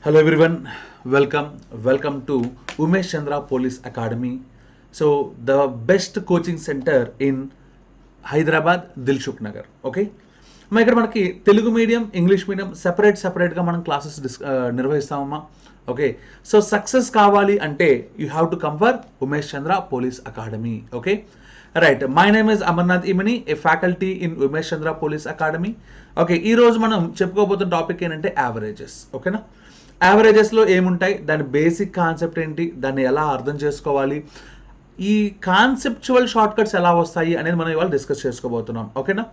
Hello everyone, welcome to Umesh Chandra Police Academy. So the best coaching center in Hyderabad Dilsukhnagar. Okay, మా ఇక్కడ మనకి Telugu medium English medium సెపరేట్గా మనం classes నిర్వహిస్తామమ్మా. Okay, so success కావాలి అంటే you have to come for Umesh Chandra police Academy. Okay right, my name is Amarnath Imini, a faculty in Umesh Chandra police Academy. Okay, ఈరోజు మనం చెప్పుకోబోతున్న టాపిక్ ఏంటంటే యావరేజెస్. ఓకేనా, యావరేజెస్లో ఏముంటాయి, దాని బేసిక్ కాన్సెప్ట్ ఏంటి, దాన్ని ఎలా అర్థం చేసుకోవాలి, ఈ కాన్సెప్చువల్ షార్ట్ కట్స్ ఎలా వస్తాయి అనేది మనం ఇవాళ డిస్కస్ చేసుకోబోతున్నాం. ఓకేనా,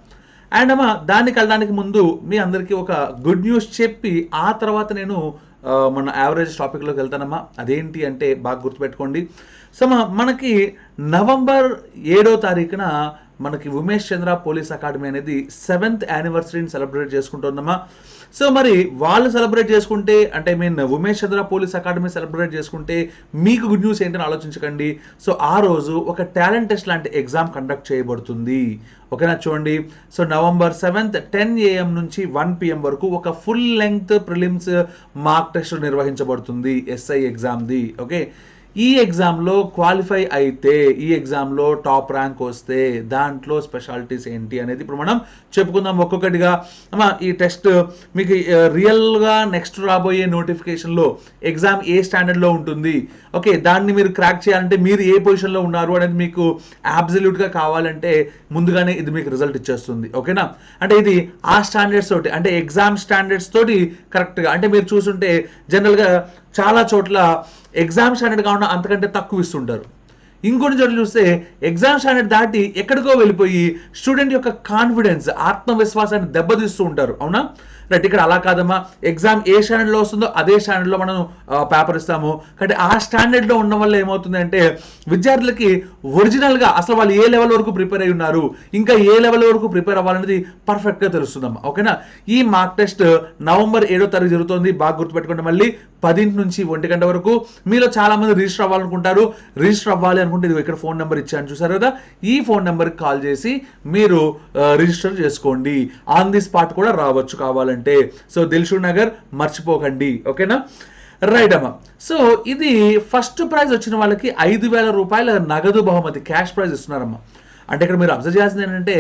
అండ్ అమ్మా దానికి వెళ్ళడానికి ముందు మీ అందరికీ ఒక గుడ్ న్యూస్ చెప్పి ఆ తర్వాత నేను మన యావరేజ్ టాపిక్లోకి వెళ్తానమ్మా. అదేంటి అంటే బాగా గుర్తుపెట్టుకోండి. సో మనకి నవంబర్ 7వ తారీఖున మనకి ఉమేష్ చంద్ర పోలీస్ అకాడమీ అనేది 7th యానివర్సరీని సెలబ్రేట్ చేసుకుంటుందమ్మా. సో మరి వాళ్ళు సెలబ్రేట్ చేసుకుంటే అంటే Umesh Chandra police academy celebrate చేసుకుంటే మీకు గుడ్ న్యూస్ ఏంటని ఆలోచించకండి. సో ఆ రోజు ఒక టాలెంట్ టెస్ట్ లాంటి ఎగ్జామ్ కండక్ట్ చేయబడుతుంది. ఓకేనా, చూడండి. సో నవంబర్ 7th 10 AM నుంచి 1 PM వరకు ఒక full length prelims mark test నిర్వహించబడుతుంది ఎస్ఐ ఎగ్జామ్ది. ఓకే, ఈ ఎగ్జామ్లో క్వాలిఫై అయితే, ఈ ఎగ్జామ్లో టాప్ ర్యాంక్ వస్తే దాంట్లో స్పెషాలిటీస్ ఏంటి అనేది ఇప్పుడు మనం చెప్పుకుందాం ఒక్కొక్కటిగా. అమ్మా ఈ టెస్ట్ మీకు రియల్గా నెక్స్ట్ రాబోయే నోటిఫికేషన్లో ఎగ్జామ్ ఏ స్టాండర్డ్లో ఉంటుంది, ఓకే దాన్ని మీరు క్రాక్ చేయాలంటే మీరు ఏ పొజిషన్లో ఉన్నారు అనేది మీకు అబ్సల్యూట్గా కావాలంటే ముందుగానే ఇది మీకు రిజల్ట్ ఇచ్చేస్తుంది. ఓకేనా, అంటే ఇది ఆ స్టాండర్డ్స్ తోటి అంటే ఎగ్జామ్ స్టాండర్డ్స్ తోటి కరెక్ట్గా, అంటే మీరు చూసుంటే జనరల్గా చాలా చోట్ల ఎగ్జామ్ స్టాండర్డ్ కాకుండా అంతకంటే తక్కువ ఇస్తుంటారు. ఇంకొన్ని చోట్ల చూస్తే ఎగ్జామ్ స్టాండర్డ్ దాటి ఎక్కడికో వెళ్ళిపోయి స్టూడెంట్ యొక్క కాన్ఫిడెన్స్ ఆత్మవిశ్వాసాన్ని దెబ్బతీస్తూ ఉంటారు. అవునా రైట్, ఇక్కడ అలా కాదమ్మా. ఎగ్జామ్ ఏ స్టాండర్డ్లో వస్తుందో అదే స్టాండర్డ్లో మనం పేపర్ ఇస్తాము. కాబట్టి ఆ స్టాండర్డ్లో ఉండడం వల్ల ఏమవుతుంది అంటే విద్యార్థులకి ఒరిజినల్గా అసలు వాళ్ళు ఏ లెవెల్ వరకు ప్రిపేర్ అయి ఉన్నారు, ఇంకా ఏ లెవెల్ వరకు ప్రిపేర్ అవ్వాలనేది పర్ఫెక్ట్గా తెలుస్తుందమ్మా. ఓకేనా, ఈ మార్క్ టెస్ట్ నవంబర్ 7వ తారీఖు జరుగుతుంది. బాగా గుర్తుపెట్టుకోండి. మళ్ళీ 10 నుంచి 1 గంట వరకు. మీలో చాలా మంది రిజిస్టర్ అవ్వాలనుకుంటారు. రిజిస్టర్ అవ్వాలి అనుకుంటే ఇది ఇక్కడ ఫోన్ నెంబర్ ఇచ్చాను చూసారు కదా, ఈ ఫోన్ నెంబర్కి కాల్ చేసి మీరు రిజిస్టర్ చేసుకోండి. ఆన్ ది స్పాట్ కూడా రావచ్చు కావాలంటే. సో దిల్సుఖ్ నగర్ మర్చిపోకండి. ఓకేనా రైట్ అమ్మా. సో ఇది ఫస్ట్ ప్రైజ్ వచ్చిన వాళ్ళకి 5,000 రూపాయల నగదు బహుమతి క్యాష్ ప్రైజ్ ఇస్తున్నారమ్మా. అంటే ఇక్కడ మీరు అబ్జర్వ్ చేయాల్సింది ఏంటంటే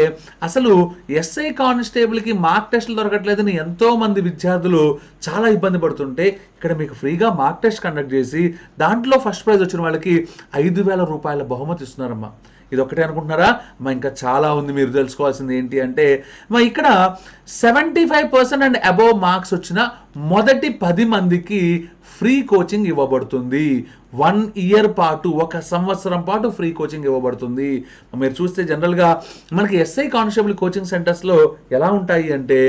అసలు ఎస్ఐ కానిస్టేబుల్కి మార్క్ టెస్టులు దొరకట్లేదని ఎంతో మంది విద్యార్థులు చాలా ఇబ్బంది పడుతుంటే ఇక్కడ మీకు ఫ్రీగా మార్క్ టెస్ట్ కండక్ట్ చేసి దాంట్లో ఫస్ట్ ప్రైజ్ వచ్చిన వాళ్ళకి 5,000 రూపాయల బహుమతి ఇస్తున్నారమ్మా. ఇది ఒకటే అనుకుంటున్నారా? ఇంకా చాలా ఉంది. మీరు తెలుసుకోవాల్సింది ఏంటి అంటే ఇక్కడ 75% అండ్ అబోవ్ మార్క్స్ వచ్చిన మొదటి 10 మందికి ఫ్రీ కోచింగ్ ఇవ్వబడుతుంది. 1 ఇయర్ పాటు, 1 సంవత్సరం పాటు ఫ్రీ కోచింగ్ ఇవ్వబడుతుంది. మీరు చూస్తే జనరల్గా మనకి ఎస్ఐ కానిస్టేబుల్ కోచింగ్ సెంటర్స్లో ఎలా ఉంటాయి అంటే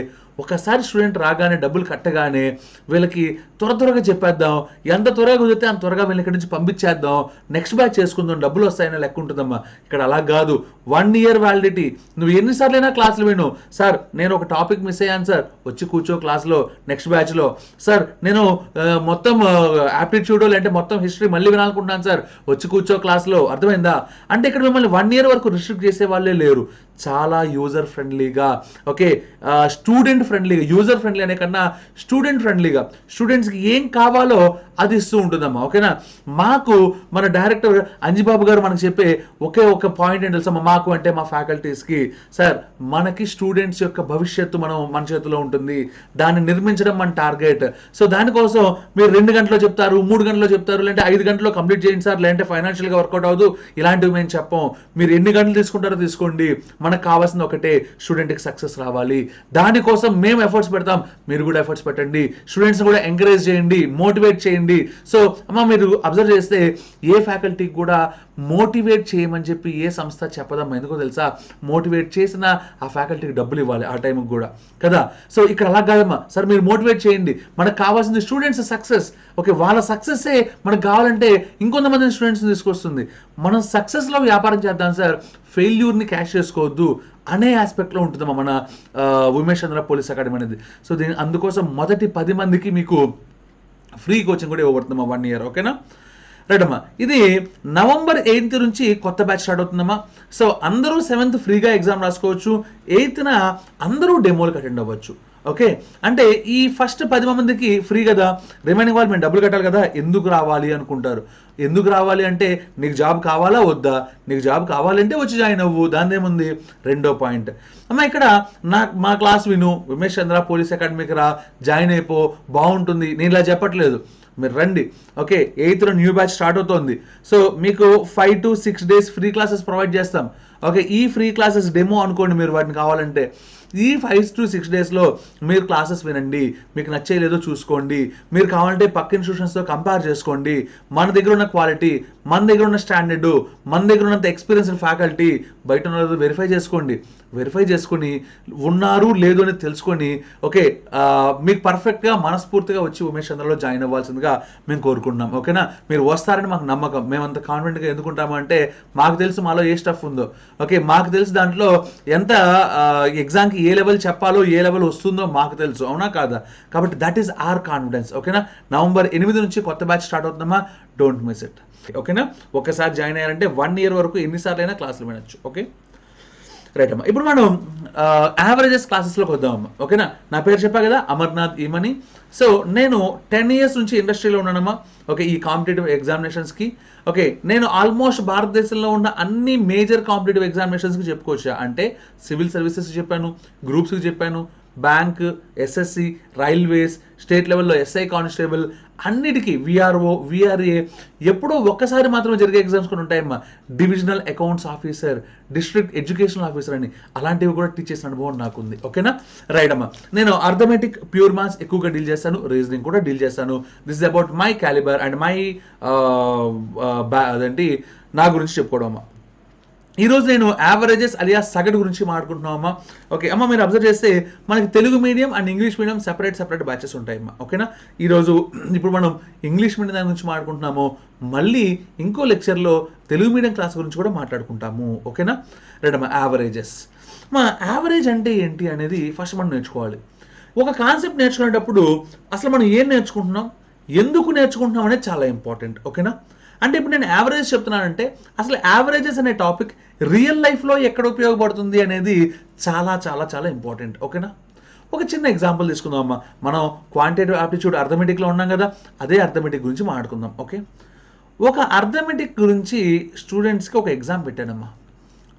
ఒకసారి స్టూడెంట్ రాగానే డబ్బులు కట్టగానే వీళ్ళకి త్వరగా చెప్పేద్దాం, ఎంత త్వరగా కుదిరితే అంత త్వరగా వీళ్ళని ఇక్కడి నుంచి పంపించేద్దాం, నెక్స్ట్ బ్యాచ్ చేసుకుందాం, డబ్బులు వస్తాయని లెక్క ఉంటుందమ్మా. ఇక్కడ అలా కాదు. 1 ఇయర్ వ్యాలిడిటీ. నువ్వు ఎన్నిసార్లైనా క్లాసులు విను. సార్ నేను ఒక టాపిక్ మిస్ అయ్యాను సార్, వచ్చి కూర్చో క్లాస్లో నెక్స్ట్ బ్యాచ్లో. సార్ నేను మొత్తం యాప్టిట్యూడ్ లేదంటే మొత్తం హిస్టరీ మళ్ళీ వినాలనుకుంటున్నాను సార్, వచ్చి కూర్చో క్లాస్లో. అర్థమైందా? అంటే ఇక్కడ మిమ్మల్ని 1 ఇయర్ వరకు రిస్ట్రిక్ట్ చేసే వాళ్ళే లేరు. చాలా యూజర్ ఫ్రెండ్లీగా, ఓకే స్టూడెంట్ ఫ్రెండ్లీగా, యూజర్ ఫ్రెండ్లీ అనే కన్నా స్టూడెంట్ ఫ్రెండ్లీగా స్టూడెంట్స్కి ఏం కావాలో అది ఇస్తూ ఉంటుందమ్మా. ఓకేనా, మాకు మన డైరెక్టర్ అంజిబాబు గారు మనకు చెప్పే ఒకే ఒక పాయింట్ ఏంటి తెలుసమ్మా, మాకు అంటే మా ఫ్యాకల్టీస్కి, సార్ మనకి స్టూడెంట్స్ యొక్క భవిష్యత్తు మన చేతిలో ఉంటుంది, దాన్ని నిర్మించడం మన టార్గెట్. సో దానికోసం మీరు 2 గంటలో చెప్తారు, 3 గంటలో చెప్తారు, లేదంటే 5 గంటలో కంప్లీట్ చేయండి సార్, లేదంటే ఫైనాన్షియల్గా వర్కౌట్ అవ్వదు, ఇలాంటివి మేము చెప్పం. మీరు ఎన్ని గంటలు తీసుకుంటారో తీసుకోండి, మనకు కావాల్సింది ఒకటే, స్టూడెంట్కి సక్సెస్ రావాలి. దానికోసం మేము ఎఫర్ట్స్ పెడతాం, మీరు కూడా ఎఫర్ట్స్ పెట్టండి. స్టూడెంట్స్ని కూడా ఎంకరేజ్ చేయండి, మోటివేట్ చేయండి. సో అమ్మ మీరు అబ్జర్వ్ చేస్తే ఏ ఫ్యాకల్టీకి కూడా మోటివేట్ చేయమని చెప్పి ఏ సంస్థ చెప్పదమ్మా. ఎందుకో తెలుసా? మోటివేట్ చేసిన ఆ ఫ్యాకల్టీకి డబ్బులు ఇవ్వాలి ఆ టైంకి కూడా కదా. సో ఇక్కడ అలా కాదమ్మా, సార్ మీరు మోటివేట్ చేయండి, మనకు కావాల్సింది స్టూడెంట్స్ సక్సెస్. ఓకే, వాళ్ళ సక్సెస్సే మనకు కావాలంటే ఇంకొంతమంది స్టూడెంట్స్ని తీసుకొస్తుంది. మనం సక్సెస్లో వ్యాపారం చేద్దాం సార్, ఫెయిల్యూర్ని క్యాష్ చేసుకోవద్దు అనే ఆస్పెక్ట్లో ఉంటుందమ్మా మన ఉమేష్ చంద్ర పోలీస్ అకాడమీ అనేది. సో అందుకోసం మొదటి 10 మందికి మీకు ఫ్రీ కోచింగ్ కూడా ఇవ్వబడుతుందమ్మా 1 ఇయర్. ఓకేనా రైట్ అమ్మా. ఇది నవంబర్ 8th నుంచి కొత్త బ్యాచ్ స్టార్ట్ అవుతుందమ్మా. సో అందరూ 7th ఫ్రీగా ఎగ్జామ్ రాసుకోవచ్చు. 8th అందరూ డెమోలకు అటెండ్ అవ్వచ్చు. ఓకే, అంటే ఈ ఫస్ట్ 10 మందికి ఫ్రీ కదా, రిమైనింగ్ వాళ్ళు మేము డబ్బులు కట్టాలి కదా, ఎందుకు రావాలి అనుకుంటారు. ఎందుకు రావాలి అంటే నీకు జాబ్ కావాలా వద్దా, నీకు జాబ్ కావాలంటే వచ్చి జాయిన్ అవ్వు, దాని ఏముంది. రెండో పాయింట్ అమ్మ, ఇక్కడ మా క్లాస్ విను, ఉమేష్ చంద్ర పోలీస్ అకాడమీకి రా, జాయిన్ అయిపో, బాగుంటుంది, నేను ఇలా చెప్పట్లేదు, మీరు రండి. Okay, 8th new batch start అవుతుంది. సో మీకు 5 to 6 days free classes provide చేస్తాం. ఓకే, ఈ ఫ్రీ క్లాసెస్ డెమో అనుకోండి మీరు వాటిని కావాలంటే. ఈ 5 to 6 daysలో మీరు క్లాసెస్ వినండి, మీకు నచ్చేలేదో చూసుకోండి, మీరు కావాలంటే పక్క ఇన్స్టిట్యూషన్స్తో కంపేర్ చేసుకోండి. మన దగ్గర ఉన్న క్వాలిటీ, మన దగ్గర ఉన్న స్టాండర్డు, మన దగ్గర ఉన్నంత ఎక్స్పీరియన్స్డ్ ఫ్యాకల్టీ బయట ఉన్నది వెరిఫై చేసుకోండి. వెరిఫై చేసుకొని ఉన్నారు లేదు అని తెలుసుకొని ఓకే మీకు పర్ఫెక్ట్గా మనస్ఫూర్తిగా వచ్చి ఉమేష్ చంద్రలో జాయిన్ అవ్వాల్సిందిగా మేము కోరుకుంటున్నాం. ఓకేనా, మీరు వస్తారని మాకు నమ్మకం. మేము అంత కాన్ఫిడెంట్గా ఎందుకుంటాము అంటే మాకు తెలుసు మాలో ఏ స్టఫ్ ఉందో. ఓకే, మాకు తెలుసు దాంట్లో ఎంత ఎగ్జామ్కి ఏ లెవెల్ చెప్పాలో ఏ లెవెల్ వస్తుందో మాకు తెలుసు, అవునా కాదా. కాబట్టి దట్ ఈస్ అవర్ కాన్ఫిడెన్స్. ఓకేనా, November 8 నుంచి కొత్త బ్యాచ్ స్టార్ట్ అవుతుందమ్మా, డోంట్ మిస్ ఇట్. ఓకేనా, ఒకసారి జాయిన్ అయ్యారంటే 1 year వరకు ఎన్నిసార్లు అయినా క్లాసులు వినొచ్చు. ఓకే రైట్ అమ్మా, ఇప్పుడు మనం యావరేజెస్ క్లాసెస్లోకి వద్దామమ్మా. ఓకేనా, నా పేరు చెప్పా కదా, అమర్నాథ్ ఈమని. సో నేను 10 years నుంచి ఇండస్ట్రీలో ఉన్నానమ్మా. ఓకే, ఈ కాంపిటేటివ్ ఎగ్జామినేషన్స్కి. ఓకే, నేను ఆల్మోస్ట్ భారతదేశంలో ఉన్న అన్ని మేజర్ కాంపిటేటివ్ ఎగ్జామినేషన్స్కి చెప్పుకోవచ్చా అంటే సివిల్ సర్వీసెస్ చెప్పాను, గ్రూప్స్కి చెప్పాను, బ్యాంక్, ఎస్ఎస్సి, రైల్వేస్, స్టేట్ లెవెల్లో ఎస్ఐ కానిస్టేబుల్, అన్నిటికీ విఆర్ఓ, విఆర్ఏ, ఎప్పుడో ఒక్కసారి మాత్రమే జరిగే ఎగ్జామ్స్ కూడా ఉంటాయమ్మా. Divisional accounts officer, district educational officer అని, అలాంటివి కూడా టీచ్ చేసిన అనుభవం నాకు ఉంది. ఓకేనా రైట్ అమ్మా, నేను అర్థమెటిక్, ప్యూర్ మ్యాథ్స్ ఎక్కువగా డీల్ చేస్తాను, రీజనింగ్ కూడా డీల్ చేస్తాను. This is about my calibre and my అదేంటి నా గురించి చెప్పుకోవడం అమ్మా. ఈరోజు నేను యావరేజెస్ అలియా సగటు గురించి మాట్లాడుకుంటున్నామమ్మా. ఓకే అమ్మ, మీరు అబ్జర్వ్ చేస్తే మనకి Telugu medium and English medium separate batches ఉంటాయమ్మా. ఓకేనా, ఈరోజు ఇప్పుడు మనం ఇంగ్లీష్ మీడియం దాని గురించి మాట్లాడుకుంటున్నాము, మళ్ళీ ఇంకో లెక్చర్లో తెలుగు మీడియం క్లాస్ గురించి కూడా మాట్లాడుకుంటాము. ఓకేనా రైట్ అమ్మా, యావరేజెస్. మా యావరేజ్ అంటే ఏంటి అనేది ఫస్ట్ మనం నేర్చుకోవాలి. ఒక కాన్సెప్ట్ నేర్చుకునేటప్పుడు అసలు మనం ఏం నేర్చుకుంటున్నాం, ఎందుకు నేర్చుకుంటున్నాం అనేది చాలా ఇంపార్టెంట్. ఓకేనా, అంటే ఇప్పుడు నేను యావరేజ్ చెప్తున్నానంటే అసలు యావరేజెస్ అనే టాపిక్ రియల్ లైఫ్లో ఎక్కడ ఉపయోగపడుతుంది అనేది చాలా చాలా చాలా ఇంపార్టెంట్. ఓకేనా, ఒక చిన్న ఎగ్జాంపుల్ తీసుకుందాం అమ్మా. మనం క్వాంటిటేటివ్ ఆప్టిట్యూడ్ అర్థమెటిక్లో ఉన్నాం కదా, అదే అర్థమెటిక్ గురించి మాట్లాడుకుందాం. ఓకే, ఒక అర్థమెటిక్ గురించి స్టూడెంట్స్కి ఒక ఎగ్జామ్ పెట్టానమ్మా.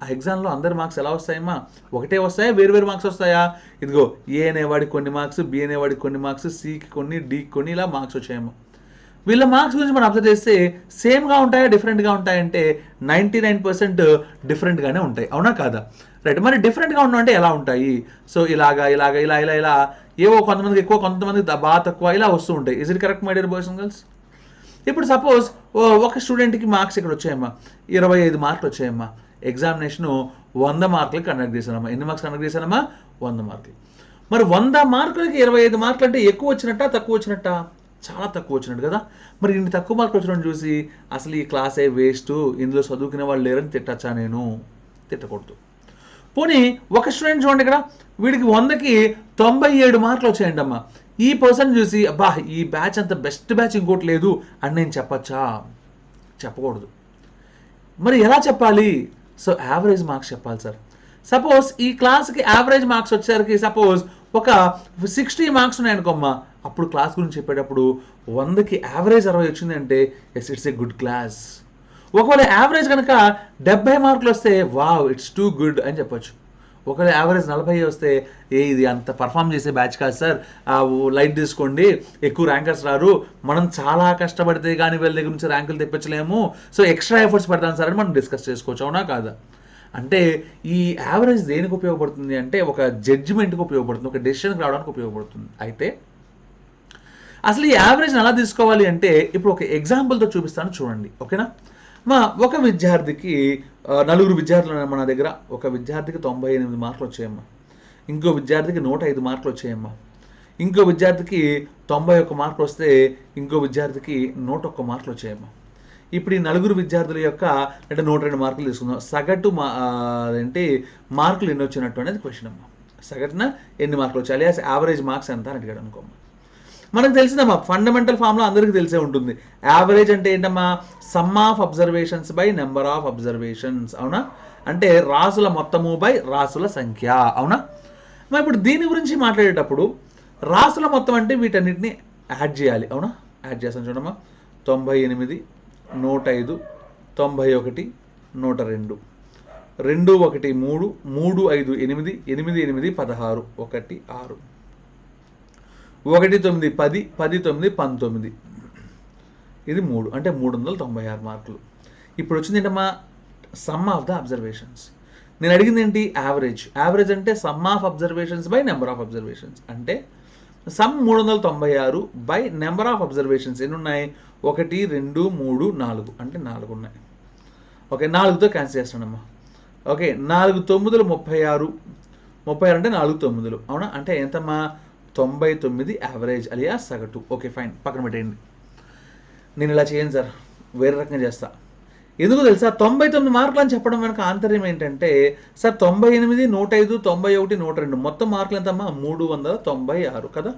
ఆ ఎగ్జామ్లో అందరి మార్క్స్ ఎలా వస్తాయమ్మా, ఒకటే వస్తాయా, వేరు మార్క్స్ వస్తాయా? ఇదిగో ఏ అనేవాడికి కొన్ని మార్క్స్, బి అనేవాడికి కొన్ని మార్క్స్, సికి కొన్ని, డికి కొన్ని, ఇలా మార్క్స్ వచ్చాయమ్మా. వీళ్ళ మార్క్స్ గురించి మనం అబ్జర్వ్ చేస్తే సేమ్గా ఉంటాయా, డిఫరెంట్గా ఉంటాయంటే 99% డిఫరెంట్గానే ఉంటాయి, అవునా కాదా. రైట్, మరి డిఫరెంట్గా ఉన్నాయంటే ఎలా ఉంటాయి? సో ఇలా ఏవో కొంతమందికి ఎక్కువ, కొంతమందికి బాగా తక్కువ, ఇలా వస్తూ ఉంటాయి. Is it correct my dear boys and girls? ఇప్పుడు సపోజ్ ఒక స్టూడెంట్కి మార్క్స్ ఇక్కడ వచ్చాయమ్మా, 25 మార్కులు వచ్చాయమ్మా. ఎగ్జామినేషను 100 మార్కులకి కండక్ట్ చేశానమ్మా. ఎన్ని మార్క్స్ కండక్ట్ చేశానమ్మా? 100 మార్కులు. మరి 100 మార్కులకి 25 మార్కులు అంటే ఎక్కువ వచ్చినట్టా, తక్కువ వచ్చినట్టా? చాలా తక్కువ వచ్చినట్టు కదా. మరి ఇన్ని తక్కువ మార్కులు వచ్చినట్టు చూసి అసలు ఈ క్లాసే వేస్ట్, ఇందులో చదువుకునే వాళ్ళు లేరని తిట్టచ్చా? నేను తిట్టకూడదు. పోనీ ఒక స్టూడెంట్ చూడండి, ఇక్కడ వీడికి 100కి 97 మార్కులు వచ్చాయండి అమ్మా. ఈ పర్సన్ చూసి అబ్బా ఈ బ్యాచ్ అంత బెస్ట్ బ్యాచ్ ఇంకోటి లేదు అని నేను చెప్పచ్చా? చెప్పకూడదు. మరి ఎలా చెప్పాలి? సో యావరేజ్ మార్క్స్ చెప్పాలి సార్. సపోజ్ ఈ క్లాస్కి యావరేజ్ మార్క్స్ వచ్చేసరికి సపోజ్ ఒక 60 మార్క్స్ ఉన్నాయనుకోమ్మా, అప్పుడు క్లాస్ గురించి చెప్పేటప్పుడు 100కి యావరేజ్ 60 వచ్చింది అంటే yes, it's a good class. ఒకవేళ యావరేజ్ కనుక 70 మార్కులు వస్తే వావ్ ఇట్స్ టూ గుడ్ అని చెప్పొచ్చు. ఒకవేళ యావరేజ్ 40 వస్తే ఇది అంత పర్ఫామ్ చేసే బ్యాచ్ కాదు సార్, లైట్ తీసుకోండి, ఎక్కువ ర్యాంకర్స్ రారు, మనం చాలా కష్టపడితే కానీ వీళ్ళ దగ్గర నుంచి ర్యాంకులు తెప్పించలేము, సో ఎక్స్ట్రా ఎఫర్ట్స్ పెడతాం సార్ అని మనం డిస్కస్ చేసుకోవచ్చు, అవునా కాదా. అంటే ఈ యావరేజ్ దేనికి ఉపయోగపడుతుంది అంటే ఒక జడ్జిమెంట్కి ఉపయోగపడుతుంది, ఒక డెసిషన్కి రావడానికి ఉపయోగపడుతుంది. అయితే అసలు ఈ యావరేజ్ని ఎలా తీసుకోవాలి అంటే ఇప్పుడు ఒక ఎగ్జాంపుల్తో చూపిస్తాను చూడండి. ఓకేనా, ఒక విద్యార్థికి 4 విద్యార్థులు మన దగ్గర. ఒక విద్యార్థికి 98 మార్కులు వచ్చాయమ్మా, ఇంకో విద్యార్థికి 105 మార్కులు వచ్చాయమ్మా, ఇంకో విద్యార్థికి 91 మార్కులు వస్తే ఇంకో విద్యార్థికి 101 మార్కులు వచ్చాయమ్మా. ఇప్పుడు ఈ 4 విద్యార్థుల యొక్క అంటే 102 మార్కులు తీసుకుందాం. సగటు అదేంటి మార్కులు ఎన్ని వచ్చినట్టు అనేది క్వశ్చన్ అమ్మా. సగటున ఎన్ని మార్కులు వచ్చాయి, అలియాస్ యావరేజ్ మార్క్స్ ఎంత అని అడిగాడు అనుకోమ్మా. మనకు తెలిసిందమ్మా, ఫండమెంటల్ ఫార్ములా అందరికీ తెలిసే ఉంటుంది. యావరేజ్ అంటే ఏంటమ్మా, sum of observations by number of observations, అవునా. అంటే రాసుల మొత్తము బై రాసుల సంఖ్య, అవునా. మరి ఇప్పుడు దీని గురించి మాట్లాడేటప్పుడు రాసుల మొత్తం అంటే వీటన్నిటిని యాడ్ చేయాలి, అవునా? యాడ్ చేస్తాను చూడమ్మా. 98, 105, 91, 102, 2, 1, 3, 3, 5, 8, 8, 8, 16, 1, 6, 1, 9, 10, 10, 9, 19, ఇది 3 అంటే 396 మార్కులు. ఇప్పుడు వచ్చింది ఏంటమ్మా? Sum of the observations. నేను అడిగింది ఏంటి? యావరేజ్. యావరేజ్ అంటే sum of observations by number of observations. అంటే sum 396 by number of observations ఎన్ని ఉన్నాయి? 1, 2, 3, 4 అంటే 4 ఉన్నాయి. ఓకే, 4తో క్యాన్సిల్ చేస్తానమ్మా. ఓకే, 4 9లు 36, 36 అంటే 4 9లు, అవునా? అంటే ఎంతమ్మా? 99 యావరేజ్ అలియా సగటు. ఓకే ఫైన్, పక్కన పెట్టేయండి. నేను ఇలా చేయను సార్, వేరే రకంగా చేస్తా. ఎందుకు తెలుసా? 99 మార్కులు అని చెప్పడం వెనక ఆంతర్యం ఏంటంటే, సార్ 98, 105, 91, 102 మొత్తం మార్కులు ఎంతమ్మా? 396 కదా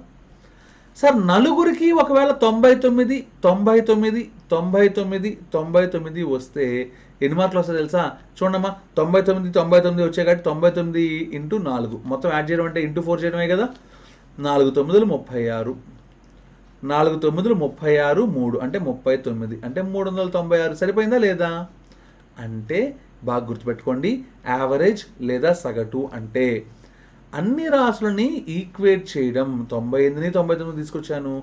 సార్. నలుగురికి ఒకవేళ 99, 99, 99, 99 వస్తే ఎన్ని మార్కులు వస్తాయి తెలుసా? చూడమ్మా, 99, 99 వచ్చాయి కాబట్టి 99 ఇంటూ 4 మొత్తం యాడ్ చేయడం అంటే ఇంటూ 4 చేయడమే కదా. 4 9లు 36, 4 9లు 36, 3 అంటే 39 అంటే 396. సరిపోయిందా లేదా? అంటే బాగా గుర్తుపెట్టుకోండి, యావరేజ్ లేదా సగటు అంటే అన్ని రాసులని ఈక్వేట్ చేయడం. 98ని 99 తీసుకొచ్చాను,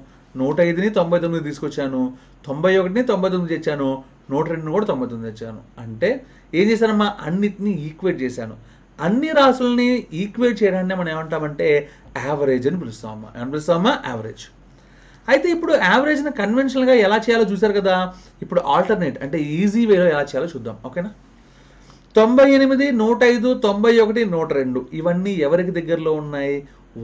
105ని 99 తీసుకొచ్చాను, 91ని 99 తెచ్చాను, 102ని కూడా 99 తెచ్చాను. అంటే ఏం చేశానమ్మా? అన్నిటినీ ఈక్వేట్ చేశాను. అన్ని రాసులని ఈక్వేట్ చేయడాన్ని మనం ఏమంటామంటే యావరేజ్ అని పిలుస్తామమ్మా. ఏమని పిలుస్తామమ్మా? యావరేజ్. అయితే ఇప్పుడు యావరేజ్ని కన్వెన్షనల్గా ఎలా చేయాలో చూసారు కదా. ఇప్పుడు ఆల్టర్నేట్ అంటే ఈజీ వేలో ఎలా చేయాలో చూద్దాం, ఓకేనా? 98, 105, 91, 102 ఇవన్నీ ఎవరికి దగ్గరలో ఉన్నాయి?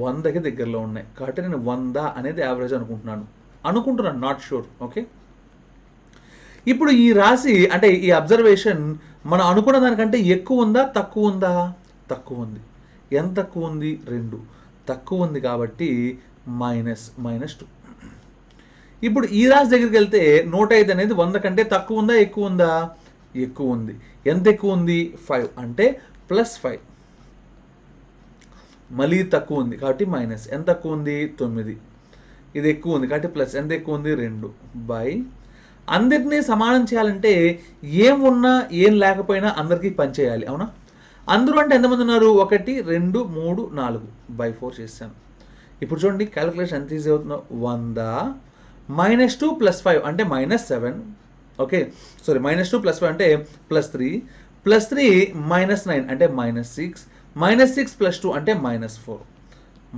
100కి దగ్గరలో ఉన్నాయి. కాబట్టి నేను 100 అనేది యావరేజ్ అనుకుంటున్నాను, నాట్ షూర్. ఓకే, ఇప్పుడు ఈ రాశి అంటే ఈ అబ్జర్వేషన్ మనం అనుకున్న దానికంటే ఎక్కువ ఉందా తక్కువ ఉందా? తక్కువ ఉంది. ఎంత తక్కువ ఉంది? 2 తక్కువ ఉంది కాబట్టి -2. ఇప్పుడు ఈ రాశి దగ్గరికి వెళ్తే 105 అనేది 100 కంటే తక్కువ ఉందా ఎక్కువ ఉందా? ఎక్కువ ఉంది. ఎంత ఎక్కువ ఉంది? 5 అంటే +5. మళ్ళీ తక్కువ ఉంది కాబట్టి మైనస్. ఎంత తక్కువ ఉంది? 9. ఇది ఎక్కువ ఉంది కాబట్టి ప్లస్. ఎంత ఎక్కువ ఉంది? 2 బై అందరినీ సమానం చేయాలంటే ఏం ఉన్నా ఏం లేకపోయినా అందరికీ పనిచేయాలి, అవునా? అందరూ అంటే ఎంతమంది ఉన్నారు? 1 2 3 4 బై 4 చేశాను. ఇప్పుడు చూడండి క్యాలిక్యులేషన్ ఎంత ఈజీ అవుతుందో. 100 -2 + 5 అంటే -7. ఓకే సారీ, -2 + 5 అంటే +3, +3 -9 అంటే -6, -6 + 2 అంటే -4,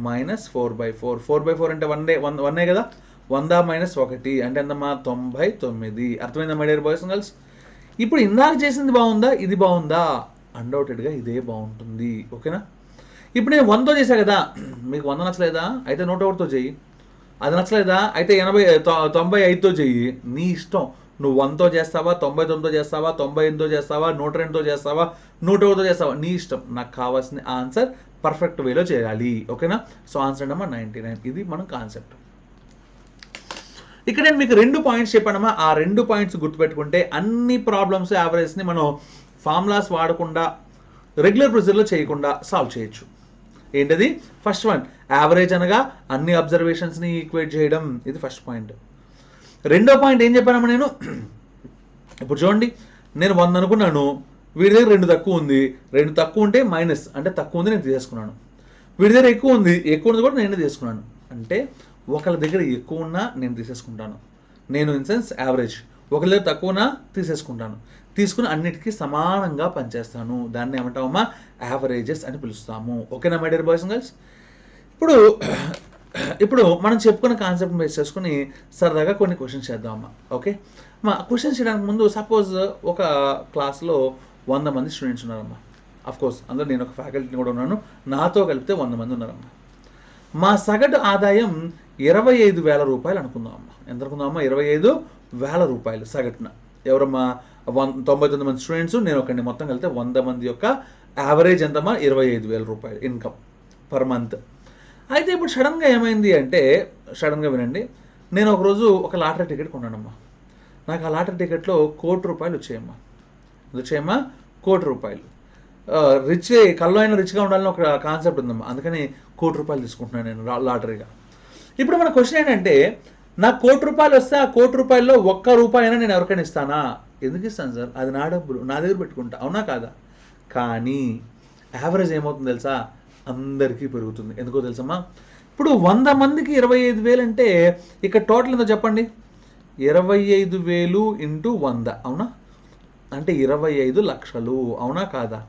-4/4. 4/4 అంటే 1 కదా. 100 - 1 అంటే ఎంతమ్మా? 99. అర్థమైందా my dear boys and girls? ఇప్పుడు ఇందాక చేసింది బాగుందా ఇది బాగుందా? అన్డౌటెడ్గా ఇదే బాగుంటుంది, ఓకేనా? ఇప్పుడు నేను 100తో చేశా కదా, మీకు 100 నచ్చలేదా? అయితే 101తో చెయ్యి. అది నచ్చలేదా? అయితే 95తో చెయ్యి. నీ ఇష్టం. నువ్వు 100తో చేస్తావా, 99తో చేస్తావా, 98తో చేస్తావా, 102తో చేస్తావా, 101తో చేస్తావా, నీ ఇష్టం. నాకు కావాల్సిన ఆన్సర్ పర్ఫెక్ట్ వేలో చేయాలి, ఓకేనా? So answer number 99. ఇది మన కాన్సెప్ట్. ఇక్కడ నేను మీకు 2 పాయింట్స్ చెప్పానమ్మా. ఆ 2 పాయింట్స్ గుర్తుపెట్టుకుంటే అన్ని ప్రాబ్లమ్స్ యావరేజ్ని మనం ఫార్ములాస్ వాడకుండా రెగ్యులర్ ప్రొసీజర్లో చేయకుండా సాల్వ్ చేయొచ్చు. ఏంటది? ఫస్ట్ వన్, యావరేజ్ అనగా అన్ని అబ్జర్వేషన్స్ని ఈక్వేట్ చేయడం. ఇది ఫస్ట్ పాయింట్. రెండో పాయింట్ ఏం చెప్పానమ్మా నేను? ఇప్పుడు చూడండి, నేను 100 అనుకున్నాను, వీడి దగ్గర 2 తక్కువ ఉంది. 2 తక్కువ ఉంటే మైనస్ అంటే తక్కువ ఉంది, నేను తీసేసుకున్నాను. వీడి దగ్గర ఎక్కువ ఉంది కూడా నేను తీసుకున్నాను. అంటే ఒకళ్ళ దగ్గర ఎక్కువ ఉన్నా నేను తీసేసుకుంటాను. నేను ఇన్ సెన్స్ యావరేజ్. ఒకళ్ళ దగ్గర తక్కువ ఉన్నా తీసేసుకుంటాను. తీసుకుని అన్నిటికీ సమానంగా పనిచేస్తాను. దాన్ని ఏమంటామమ్మా? యావరేజెస్ అని పిలుస్తాము. ఓకేనా my dear boys and girls? ఇప్పుడు మనం చెప్పుకున్న కాన్సెప్ట్ బేస్ చేసుకుని సరదాగా కొన్ని క్వశ్చన్స్ చేద్దామమ్మా. ఓకే, మా క్వశ్చన్స్ చేయడానికి ముందు సపోజ్ ఒక క్లాస్లో 100 మంది స్టూడెంట్స్ ఉన్నారమ్మా. అఫ్కోర్స్ అందులో నేను ఒక ఫ్యాకల్టీని కూడా ఉన్నాను. నాతో కలిపితే 100 మంది ఉన్నారమ్మా. మా సగటు ఆదాయం 25,000 రూపాయలు అనుకుందామమ్మా. ఎంత అనుకుందామమ్మా? 25,000 రూపాయలు సగటున. ఎవరమ్మా? 99 మంది స్టూడెంట్స్, నేను ఒకరిని, మొత్తం కలిపితే 100 మంది యొక్క యావరేజ్ ఎంతమ్మా? 25,000 రూపాయలు ఇన్కమ్ పర్ మంత్. అయితే ఇప్పుడు సడన్గా ఏమైంది అంటే, సడన్గా వినండి, నేను ఒకరోజు ఒక లాటరీ టికెట్ కొన్నానమ్మా. నాకు ఆ లాటరీ టికెట్లో ₹1,00,00,000 వచ్చాయమ్మా. వచ్చాయమ్మా ₹1,00,00,000. రిచ్ కల్లో అయినా రిచ్గా ఉండాలని ఒక కాన్సెప్ట్ ఉందమ్మా, అందుకని ₹1,00,00,000 తీసుకుంటున్నాను నేను లాటరీగా. ఇప్పుడు మన క్వశ్చన్ ఏంటంటే, నాకు ₹1,00,00,000 వస్తే ఆ ₹1,00,00,000లో ₹1 అయినా నేను ఎవరికైనా ఇస్తానా? ఎందుకు ఇస్తాను సార్, అది నా డబ్బులు, నా దగ్గర పెట్టుకుంటా, అవునా కాదా? కానీ యావరేజ్ ఏమవుతుంది తెలుసా, అందరికీ పెరుగుతుంది. ఎందుకో తెలుసమ్మా, ఇప్పుడు 100 మందికి 25,000 అంటే ఇక్కడ టోటల్ ఎంతో చెప్పండి, 25,000 ఇంటూ 100, అవునా? అంటే 25 లక్షలు, అవునా కాదా?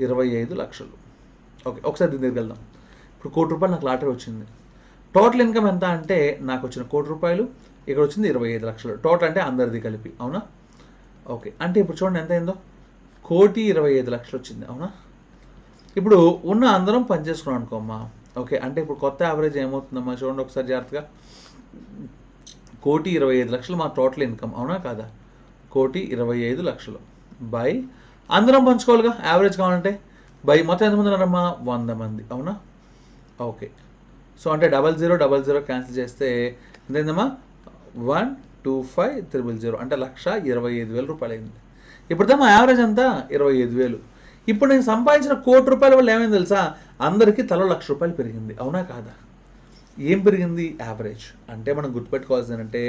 25 లక్షలు. ఓకే, ఒకసారి దీని దగ్గరికి వెళ్దాం. ఇప్పుడు ₹1,00,00,000 నాకు లాటరీ వచ్చింది. టోటల్ ఇన్కమ్ ఎంత అంటే, నాకు వచ్చిన ₹1,00,00,000, ఇక్కడ వచ్చింది 25 లక్షలు. టోటల్ అంటే అందరిది కలిపి, అవునా? ఓకే, అంటే ఇప్పుడు చూడండి ఎంత అయిందో, 1,25,00,000 వచ్చింది, అవునా? ఇప్పుడు ఉన్న అందరం పనిచేసుకున్నాం అనుకోమ్మా. ఓకే, అంటే ఇప్పుడు కొత్త యావరేజ్ ఏమవుతుందమ్మా, చూడండి ఒకసారి జాగ్రత్తగా. 1,25,00,000 మా టోటల్ ఇన్కమ్, అవునా కాదా? 1,25,00,000 బై అందరం పంచుకోవాలిగా యావరేజ్ కావాలంటే, బై మొత్తం ఎంతమంది ఉన్నారమ్మా, 100 మంది, అవునా? ఓకే, సో అంటే 0000 క్యాన్సిల్ చేస్తే ఎంతైందమ్మా, 125,000, అంటే ₹1,25,000 అయింది. ఇప్పుడు మా యావరేజ్ అంతా 25,000. ఇప్పుడు నేను సంపాదించిన ₹1,00,00,000 వల్ల ఏమైంది తెలుసా, అందరికీ తలో ₹1,00,000 పెరిగింది, అవునా కాదా? ఏం పెరిగింది, యావరేజ్. అంటే మనం గుర్తుపెట్టుకోవాల్సింది అంటే,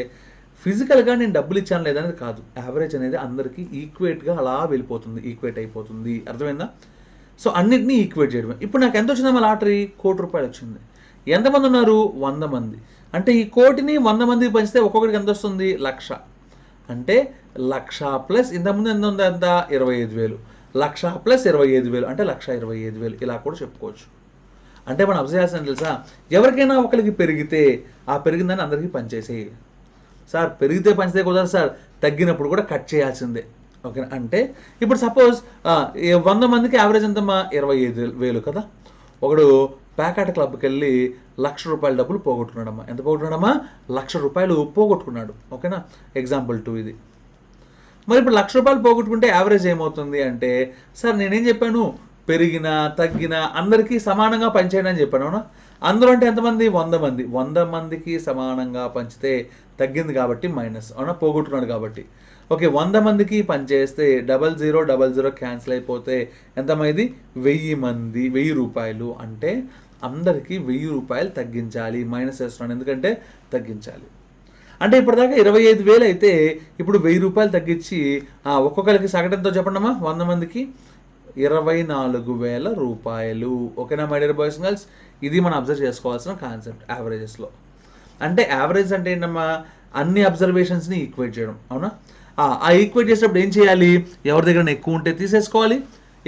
ఫిజికల్గా నేను డబ్బులు ఇచ్చాను లేదనేది కాదు, యావరేజ్ అనేది అందరికీ ఈక్వేట్గా అలా వెళ్ళిపోతుంది, ఈక్వేట్ అయిపోతుంది, అర్థమైందా? సో అన్నిటినీ ఈక్వేట్ చేయడమే. ఇప్పుడు నాకు ఎంత వచ్చిందమ్మా లాటరీ, ₹1,00,00,000 వచ్చింది. ఎంతమంది ఉన్నారు, 100 మంది. అంటే ఈ 1,00,00,000ని 100 మందికి పంచితే ఒక్కొక్కడికి ఎంత వస్తుంది, 1,00,000. అంటే 1,00,000 ప్లస్ ఇంతకుముందు ఎంత ఉంది, అంత 25,000, 1,00,000 ప్లస్ 25,000 అంటే 1,25,000, ఇలా కూడా చెప్పుకోవచ్చు. అంటే మనం అబ్జర్వ్ చేయాల్సిన తెలుసా, ఎవరికైనా ఒకరికి పెరిగితే ఆ పెరిగిందని అందరికీ పనిచేసేయి. సార్ పెరిగితే పంచితే కుదరదు సార్, తగ్గినప్పుడు కూడా కట్ చేయాల్సిందే. ఓకే, అంటే ఇప్పుడు సపోజ్ 100 మందికి యావరేజ్ ఎంతమ్మా, 25,000 కదా. ఒకడు ప్యాకాట క్లబ్కి వెళ్ళి ₹1,00,000 డబ్బులు పోగొట్టుకున్నాడమ్మా. ఎంత పోగొట్టుకున్నాడమ్మా, ₹1,00,000 పోగొట్టుకున్నాడు. ఓకేనా, ఎగ్జాంపుల్ 2 ఇది. మరి ఇప్పుడు ₹1,00,000 పోగొట్టుకుంటే యావరేజ్ ఏమవుతుంది అంటే, సార్ నేనేం చెప్పాను, పెరిగినా తగ్గినా అందరికీ సమానంగా పంచేయడం అని చెప్పాను, అవునా? అందరూ అంటే ఎంతమంది, 100 మంది. 100 మందికి సమానంగా పంచితే తగ్గింది కాబట్టి మైనస్, అవునా, పోగొట్టుకున్నాడు కాబట్టి. ఓకే, 100 మందికి పనిచేస్తే 0000 క్యాన్సిల్ అయిపోతే ఎంతమైంది, 1,000 మంది, ₹1,000. అంటే అందరికీ ₹1,000 తగ్గించాలి, మైనస్ చేస్తున్నాను ఎందుకంటే తగ్గించాలి. అంటే ఇప్పటిదాకా 25,000 అయితే ఇప్పుడు ₹1,000 తగ్గించి ఒక్కొక్కరికి సగటంతో చెప్పండమ్మా, 100 మందికి ₹24,000. ఓకేనా my dear boys and girls, ఇది మనం అబ్జర్వ్ చేసుకోవాల్సిన కాన్సెప్ట్ యావరేజెస్లో. అంటే యావరేజ్ అంటే ఏంటమ్మా, అన్ని అబ్జర్వేషన్స్ని ఈక్వేట్ చేయడం, అవునా? ఆ ఈక్వేట్ చేసేటప్పుడు ఏం చేయాలి, ఎవరి దగ్గర ఎక్కువ ఉంటే తీసేసుకోవాలి,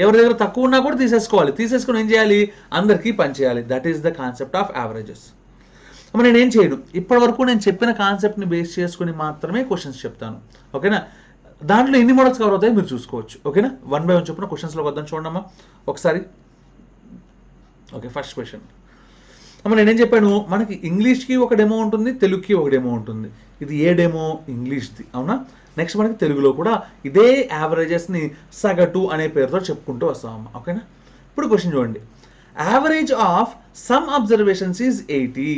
ఎవరి దగ్గర తక్కువ ఉన్నా కూడా తీసేసుకోవాలి. తీసేసుకుని ఏం చేయాలి, అందరికీ పనిచేయాలి. That is the concept of averages. మరి నేనేం చేయను, ఇప్పటి వరకు నేను చెప్పిన కాన్సెప్ట్ని బేస్ చేసుకుని మాత్రమే క్వశ్చన్స్ చెప్తాను. ఓకేనా, దాంట్లో ఎన్ని మోడల్స్ కవర్ అవుతాయో మీరు చూసుకోవచ్చు. ఓకేనా, 1 బై 1 చొప్పున క్వశ్చన్స్లోకి వద్దాం, చూడమ్మా ఒకసారి. ఓకే, ఫస్ట్ క్వశ్చన్ అమ్మ, నేనేం చెప్పాను, మనకి ఇంగ్లీష్కి ఒక డెమో ఉంటుంది, తెలుగుకి ఒక డెమో ఉంటుంది. ఇది ఏ డెమో, ఇంగ్లీష్ది, అవునా? నెక్స్ట్ మనకి తెలుగులో కూడా ఇదే యావరేజెస్ని సగటు అనే పేరుతో చెప్పుకుంటూ వస్తామమ్మ. ఓకేనా, ఇప్పుడు క్వశ్చన్ చూడండి, average of some observations is 80.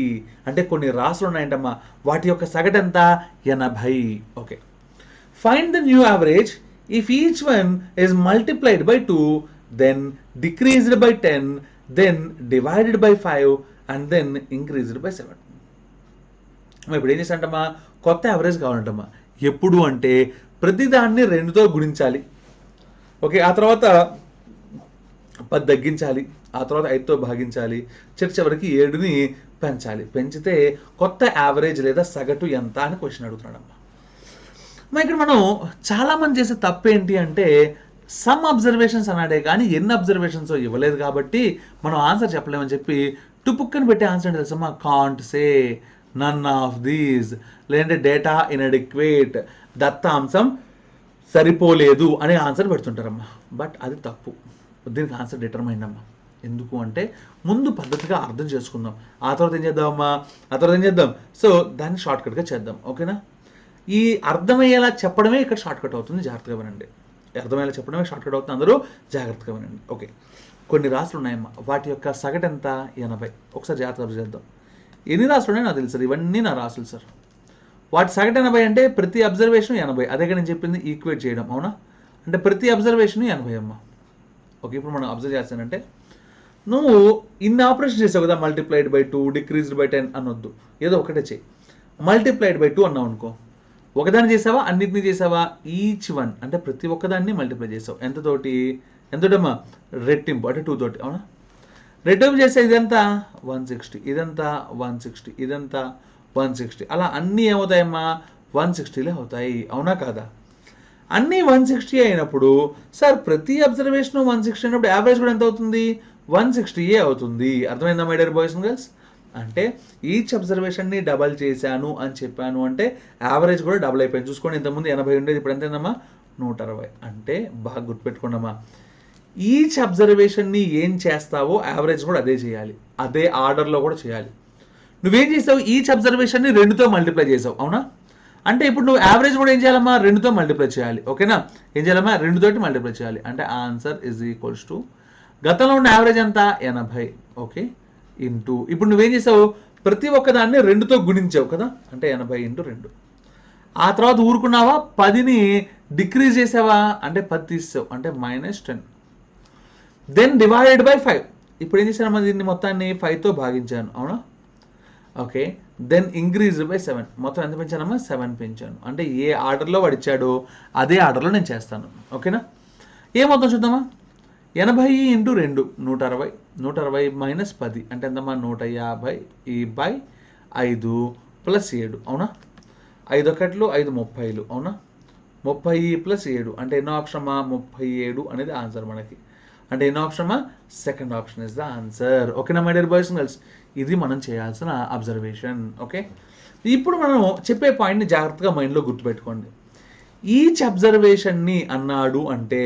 అంటే కొన్ని రాసులు ఉన్నాయంటమ్మా, వాటి యొక్క సగటు ఎంత, 80. Okay, find the new average if each one is multiplied by 2, then decreased by 10, then divided by 5 and then increased by 7. ఇప్పుడు ఏం చేస్తాంటమ్మా, కొత్త యావరేజ్ కావాలంటమ్మా. ఎప్పుడు అంటే ప్రతిదాన్ని 2తో గుణించాలి. ఓకే, ఆ తర్వాత 10 తగ్గించాలి, ఆ తర్వాత 5తో భాగించాలి, చివరికి 7ని పెంచాలి. పెంచితే కొత్త యావరేజ్ లేదా సగటు ఎంత అని క్వశ్చన్ అడుగుతున్నాడమ్మా. మరి ఇక్కడ మనం చాలామంది చేసే తప్పు ఏంటి అంటే, సమ్ అబ్జర్వేషన్స్ అన్నాడే కానీ ఎన్ని అబ్జర్వేషన్స్ ఇవ్వలేదు కాబట్టి మనం ఆన్సర్ చెప్పలేమని చెప్పి టుపుక్కని పెట్టే ఆన్సర్ ఏంటి తెలుసమ్మా, can't say, none of these, లేదంటే డేటా ఇన్అడిక్వేట్, దత్తాంశం సరిపోలేదు అనే ఆన్సర్ పెడుతుంటారమ్మా. బట్ అది తప్పు, దీనికి ఆన్సర్ డిటర్మైండ్ అమ్మా. ఎందుకు అంటే ముందు పద్ధతిగా అర్థం చేసుకుందాం, ఆ తర్వాత ఏం చేద్దామమ్మా, సో దాన్ని షార్ట్కట్గా చేద్దాం. ఓకేనా, ఈ అర్థమయ్యేలా చెప్పడమే ఇక్కడ షార్ట్కట్ అవుతుంది, జాగ్రత్తగా వినండి. అర్థమయ్యేలా చెప్పడమే షార్ట్కట్ అవుతుంది, అందరూ జాగ్రత్తగా వినండి. ఓకే, కొన్ని రాసులు ఉన్నాయమ్మా, వాటి యొక్క సగటు ఎంత, 80. ఒకసారి జాగ్రత్తగా చేద్దాం. ఎన్ని రాసులు ఉన్నాయో నాకు తెలుసు సార్, ఇవన్నీ నా రాసులు సార్. వాటి సగటు 80 అంటే ప్రతి అబ్జర్వేషన్ 80. అదే నేను చెప్పింది ఈక్వేట్ చేయడం, అవునా? అంటే ప్రతి అబ్జర్వేషన్ 80 అమ్మా. ఓకే, ఇప్పుడు మనం అబ్జర్వ్ చేస్తానంటే నువ్వు ఇన్ని ఆపరేషన్ చేసావు కదా, మల్టిప్లైడ్ బై 2, డిక్రీజ్డ్ బై 10 అనొద్దు, ఏదో ఒకటే చేయి. మల్టిప్లైడ్ బై 2 అన్నావు అనుకో, ఒకదాన్ని చేసావా అన్నిటినీ చేసావా, ఈచ్ వన్ అంటే ప్రతి ఒక్కదాన్ని మల్టిప్లై చేసావు. ఎంతటమ్మా రెట్టింపు అంటే 2 తోటి, అవునా? రెట్టింపు చేస్తే ఇదంతా 160, ఇదంతా 160, ఇదంతా 160, అలా అన్నీ ఏమవుతాయమ్మా 160లే అవుతాయి, అవునా కాదా? అన్నీ 160 అయినప్పుడు సార్ ప్రతి అబ్జర్వేషన్ 160 అయినప్పుడు యావరేజ్ కూడా ఎంత అవుతుంది, 160 అవుతుంది. అర్థమైందా my dear boys and girls? అంటే ఈచ్ అబ్జర్వేషన్ని డబల్ చేశాను అని చెప్పాను అంటే యావరేజ్ కూడా డబల్ అయిపోయింది. చూసుకోండి, ఇంతకుముందు 80 ఉండేది, ఇప్పుడు ఎంత అయిందమ్మా 160. అంటే బాగా గుర్తుపెట్టుకోండమ్మా, ఈచ్ అబ్జర్వేషన్ని ఏం చేస్తావో యావరేజ్ కూడా అదే చేయాలి, అదే ఆర్డర్లో కూడా చేయాలి. నువ్వేం చేసావు, ఈచ్ అబ్జర్వేషన్ని 2తో మల్టిప్లై చేసావు, అవునా? అంటే ఇప్పుడు నువ్వు యావరేజ్ కూడా ఏం చేయాలమ్మా 2తో మల్టిప్లై చేయాలి, ఓకేనా? ఏం చేయాలమ్మా 2 తోటి మల్టిప్లై చేయాలి. అంటే ఆన్సర్ ఈజ్ ఈక్వల్స్ టు గతంలో ఉన్న యావరేజ్ ఎంత 80, ఓకే, ఇంటూ ఇప్పుడు నువ్వేం చేసావు ప్రతి ఒక్కదాన్ని 2తో గుణించావు కదా, అంటే 80 ఇంటూ 2. ఆ తర్వాత ఊరుకున్నావా 10ని డిక్రీజ్ చేసావా అంటే 10 తీసావు, అంటే -10. Then divided by 5. ఇప్పుడు ఏం చేశానమ్మా దీన్ని మొత్తాన్ని 5తో భాగించాను, అవునా? Okay, then increase by 7. మొత్తం ఎంత పెంచానమ్మా 7 పెంచాను. అంటే ఏ ఆర్డర్లో వాడు ఇచ్చాడో అదే ఆర్డర్లో నేను చేస్తాను, ఓకేనా? ఏ మొత్తం చూద్దామా, 80 ఇంటూ 2 160, 160 మైనస్ 10 అంటే ఎంతమ్మా 150 బై 5 ప్లస్ 7, అవునా? 5 ఒకట్లు 5 30, అవునా? 30 ప్లస్ 7 అంటే ఎన్నో ఆప్షన్ అమ్మా 37 అనేది ఆన్సర్ మనకి. అంటే ఎన్నో ఆప్షన్ అమ్మా second option is the answer, ఓకేనా my dear boys and girls? ఇది మనం చేయాల్సిన అబ్జర్వేషన్, ఓకే? ఇప్పుడు మనం చెప్పే పాయింట్ని జాగ్రత్తగా మైండ్లో గుర్తుపెట్టుకోండి. ఈచ్ అబ్జర్వేషన్ని అన్నాడు అంటే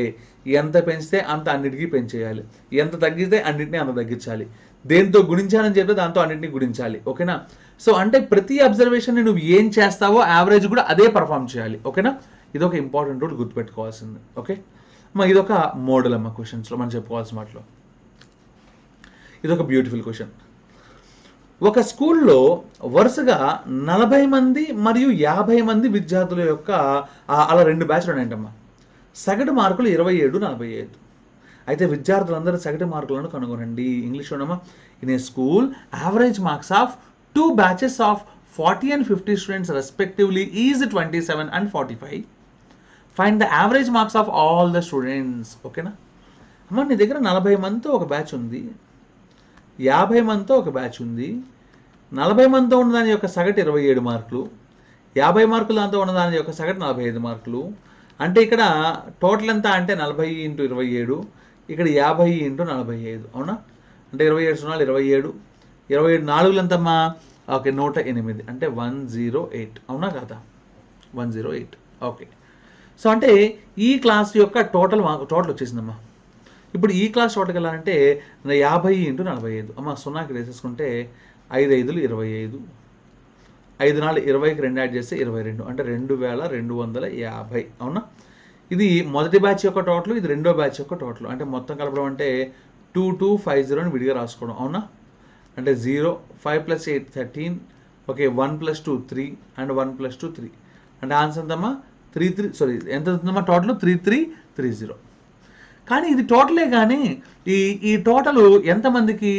ఎంత పెంచితే అంత అన్నిటికీ పెంచేయాలి, ఎంత తగ్గితే అన్నిటినీ అంత తగ్గించాలి, దేంతో గుణించాలని చెప్తే దాంతో అన్నిటిని గుణించాలి, ఓకేనా? సో అంటే ప్రతి అబ్జర్వేషన్ని నువ్వు ఏం చేస్తావో యావరేజ్ కూడా అదే పర్ఫామ్ చేయాలి, ఓకేనా? ఇదొక ఇంపార్టెంట్ రూల్ గుర్తుపెట్టుకోవాల్సింది, ఓకే? ఇదొక మోడల్ అమ్మ క్వశ్చన్స్లో మనం చెప్పుకోవాల్సిన వాటిలో. ఇదొక బ్యూటిఫుల్ క్వశ్చన్. ఒక స్కూల్లో వరుసగా 40 మంది మరియు 50 మంది విద్యార్థుల యొక్క అలా 2 బ్యాచ్లు ఉన్నాయంటమ్మా. సగటు మార్కులు 27, 45. అయితే విద్యార్థులందరూ సగటు మార్కులను కనుగొనండి. ఇంగ్లీష్లోనమ్మా, in a school average marks of 2 batches of 40 and 50 students respectively is 27 and 45. Find the average marks of all the students, ఓకేనా? అమ్మ నీ దగ్గర 40 మందితో ఒక బ్యాచ్ ఉంది, 50 మందితో ఒక బ్యాచ్ ఉంది. 40 మందితో ఉన్న దాని యొక్క సగటు 27 మార్కులు, 50 మార్కులు దాంతో ఉన్న దాని యొక్క సగటు 45 మార్కులు. అంటే ఇక్కడ టోటల్ ఎంత అంటే 40 ఇంటూ 27, ఇక్కడ 50 ఇంటూ 45, అవునా? అంటే 27 సున్నాలు 27, 27 నాలుగులు ఎంతమ్మా, ఓకే 108, అంటే 108, అవునా కదా? 108, ఓకే. సో అంటే ఈ క్లాస్ యొక్క టోటల్ వచ్చేసిందమ్మా. ఇప్పుడు ఈ క్లాస్ టోటల్కి వెళ్ళాలంటే 50 ఇంటూ 45, అమ్మ సున్నాకి వేసేసుకుంటే 5 5లు 25, 5 4 20కి 2 యాడ్ చేస్తే 22, అంటే 2250, అవునా? ఇది మొదటి బ్యాచ్ యొక్క టోటల్, ఇది రెండో బ్యాచ్ యొక్క టోటల్. అంటే మొత్తం కలపడం అంటే 2250 అని విడిగా రాసుకోవడం, అవునా? అంటే 0 5 + 8 13, ఓకే 1 + 2 3 అండ్ 1 + 2 3, అంటే ఆన్సర్ ఎంతమ్మా 33, సారీ ఎంత అవుతుందమ్మా టోటల్ 3330. కానీ ఇది టోటలే, కానీ ఈ టోటల్ ఎంతమందికి,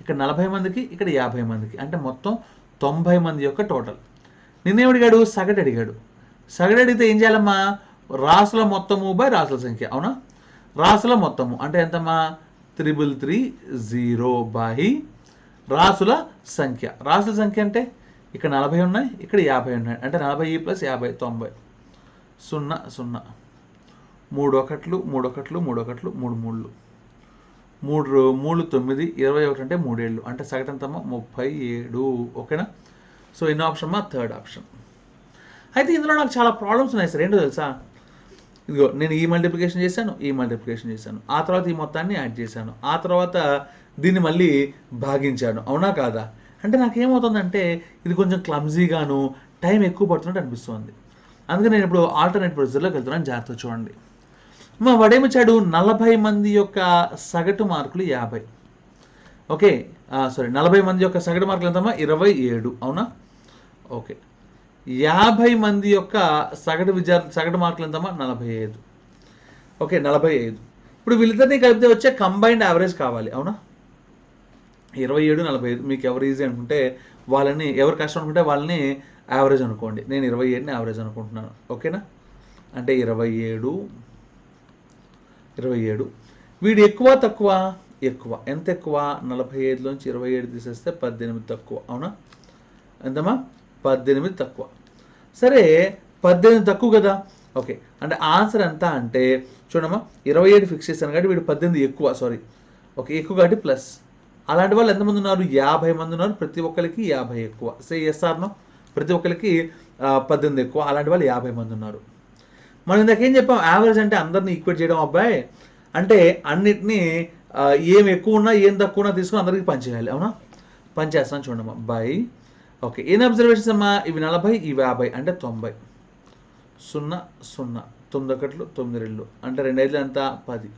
ఇక్కడ 40 మందికి, ఇక్కడ 50 మందికి, అంటే మొత్తం 90 మంది యొక్క టోటల్. నిన్నేం అడిగాడు, సగటు అడిగాడు. సగటు అడిగితే ఏం చేయాలమ్మా, రాసుల మొత్తము బై రాసుల సంఖ్య, అవునా? రాసుల మొత్తము అంటే ఎంతమ్మా 3330 బై రాసుల సంఖ్య. రాసుల సంఖ్య అంటే ఇక్కడ 40 ఉన్నాయి, ఇక్కడ 50 ఉన్నాయి, అంటే 40 + 50 90, 0 0 3 ఒకట్లు 3 ఒకట్లు 3 ఒకట్లు 3 మూడులు 3 3 9 21, అంటే 3 ఏళ్ళు, అంటే సగటు ఎంతమ్మా 37, ఓకేనా? సో ఎన్నో ఆప్షన్ అమ్మా థర్డ్ ఆప్షన్. అయితే ఇందులో నాకు చాలా ప్రాబ్లమ్స్ ఉన్నాయి సార్, ఏంటో తెలుసా? ఇదిగో నేను ఈ మల్టిప్లికేషన్ చేశాను, ఈ మల్టిప్లికేషన్ చేశాను, ఆ తర్వాత ఈ మొత్తాన్ని యాడ్ చేశాను, ఆ తర్వాత దీన్ని మళ్ళీ భాగించాను, అవునా కాదా? అంటే నాకేమవుతుందంటే ఇది కొంచెం క్లమ్జీగాను టైం ఎక్కువ పడుతున్నట్టు అనిపిస్తుంది. అందుకని నేను ఇప్పుడు ఆల్టర్నేట్ ప్రొసీజర్లోకి వెళ్తున్నాను, జాగ్రత్త చూడండి. వాడేమిచ్చాడు 40 మంది యొక్క సగటు మార్కులు 50, ఓకే సారీ 40 మంది యొక్క సగటు మార్కులు ఎంతమ్మా 27, అవునా? ఓకే 50 మంది యొక్క సగటు మార్కులు ఎంతమ్మా 45, ఓకే 45. ఇప్పుడు వీళ్ళిద్దరిని కలిపితే వచ్చే కంబైన్డ్ యావరేజ్ కావాలి, అవునా? 27, 45 మీకు ఎవరు ఈజీ అనుకుంటే వాళ్ళని, ఎవరు కష్టం అనుకుంటే వాళ్ళని యావరేజ్ అనుకోండి. నేను 27ని యావరేజ్ అనుకుంటున్నాను, ఓకేనా? అంటే 27 వీడు ఎక్కువ తక్కువ? ఎక్కువ. ఎంత ఎక్కువ? 45లోంచి 27 తీసేస్తే 18 తక్కువ, అవునా? ఎంతమ్మా? 18 తక్కువ. సరే 18 తక్కువ కదా, ఓకే. అంటే ఆన్సర్ ఎంత అంటే చూడమ్మా, 27 ఫిక్స్ చేశాను కాబట్టి వీడు 18 ఎక్కువ, సారీ ఓకే, ఎక్కువ కాబట్టి ప్లస్. అలాంటి వాళ్ళు ఎంతమంది ఉన్నారు? 50 మంది ఉన్నారు. ప్రతి ఒక్కరికి 50 ఎక్కువ. సే ఎస్ఆర్నో, ప్రతి ఒక్కరికి 18 ఎక్కువ. అలాంటి వాళ్ళు 50 మంది ఉన్నారు. మనం ఇందాకేం చెప్పాం? యావరేజ్ అంటే అందరినీ ఈక్వేట్ చేయడం అబ్బాయి. అంటే అన్నిటినీ ఏం ఎక్కువ ఉన్నా ఏం తక్కువ ఉన్నా తీసుకుని అందరికీ పనిచేయాలి, అవునా? పనిచేస్తాను చూడమ్మా. బై ఓకే, ఎన్ని అబ్జర్వేషన్స్ అమ్మా? ఇవి 40, ఇవి 50 అంటే 90. 0 0 9 ఒకట్లు 9 2 అంటే 2 5 ఎంత? 10.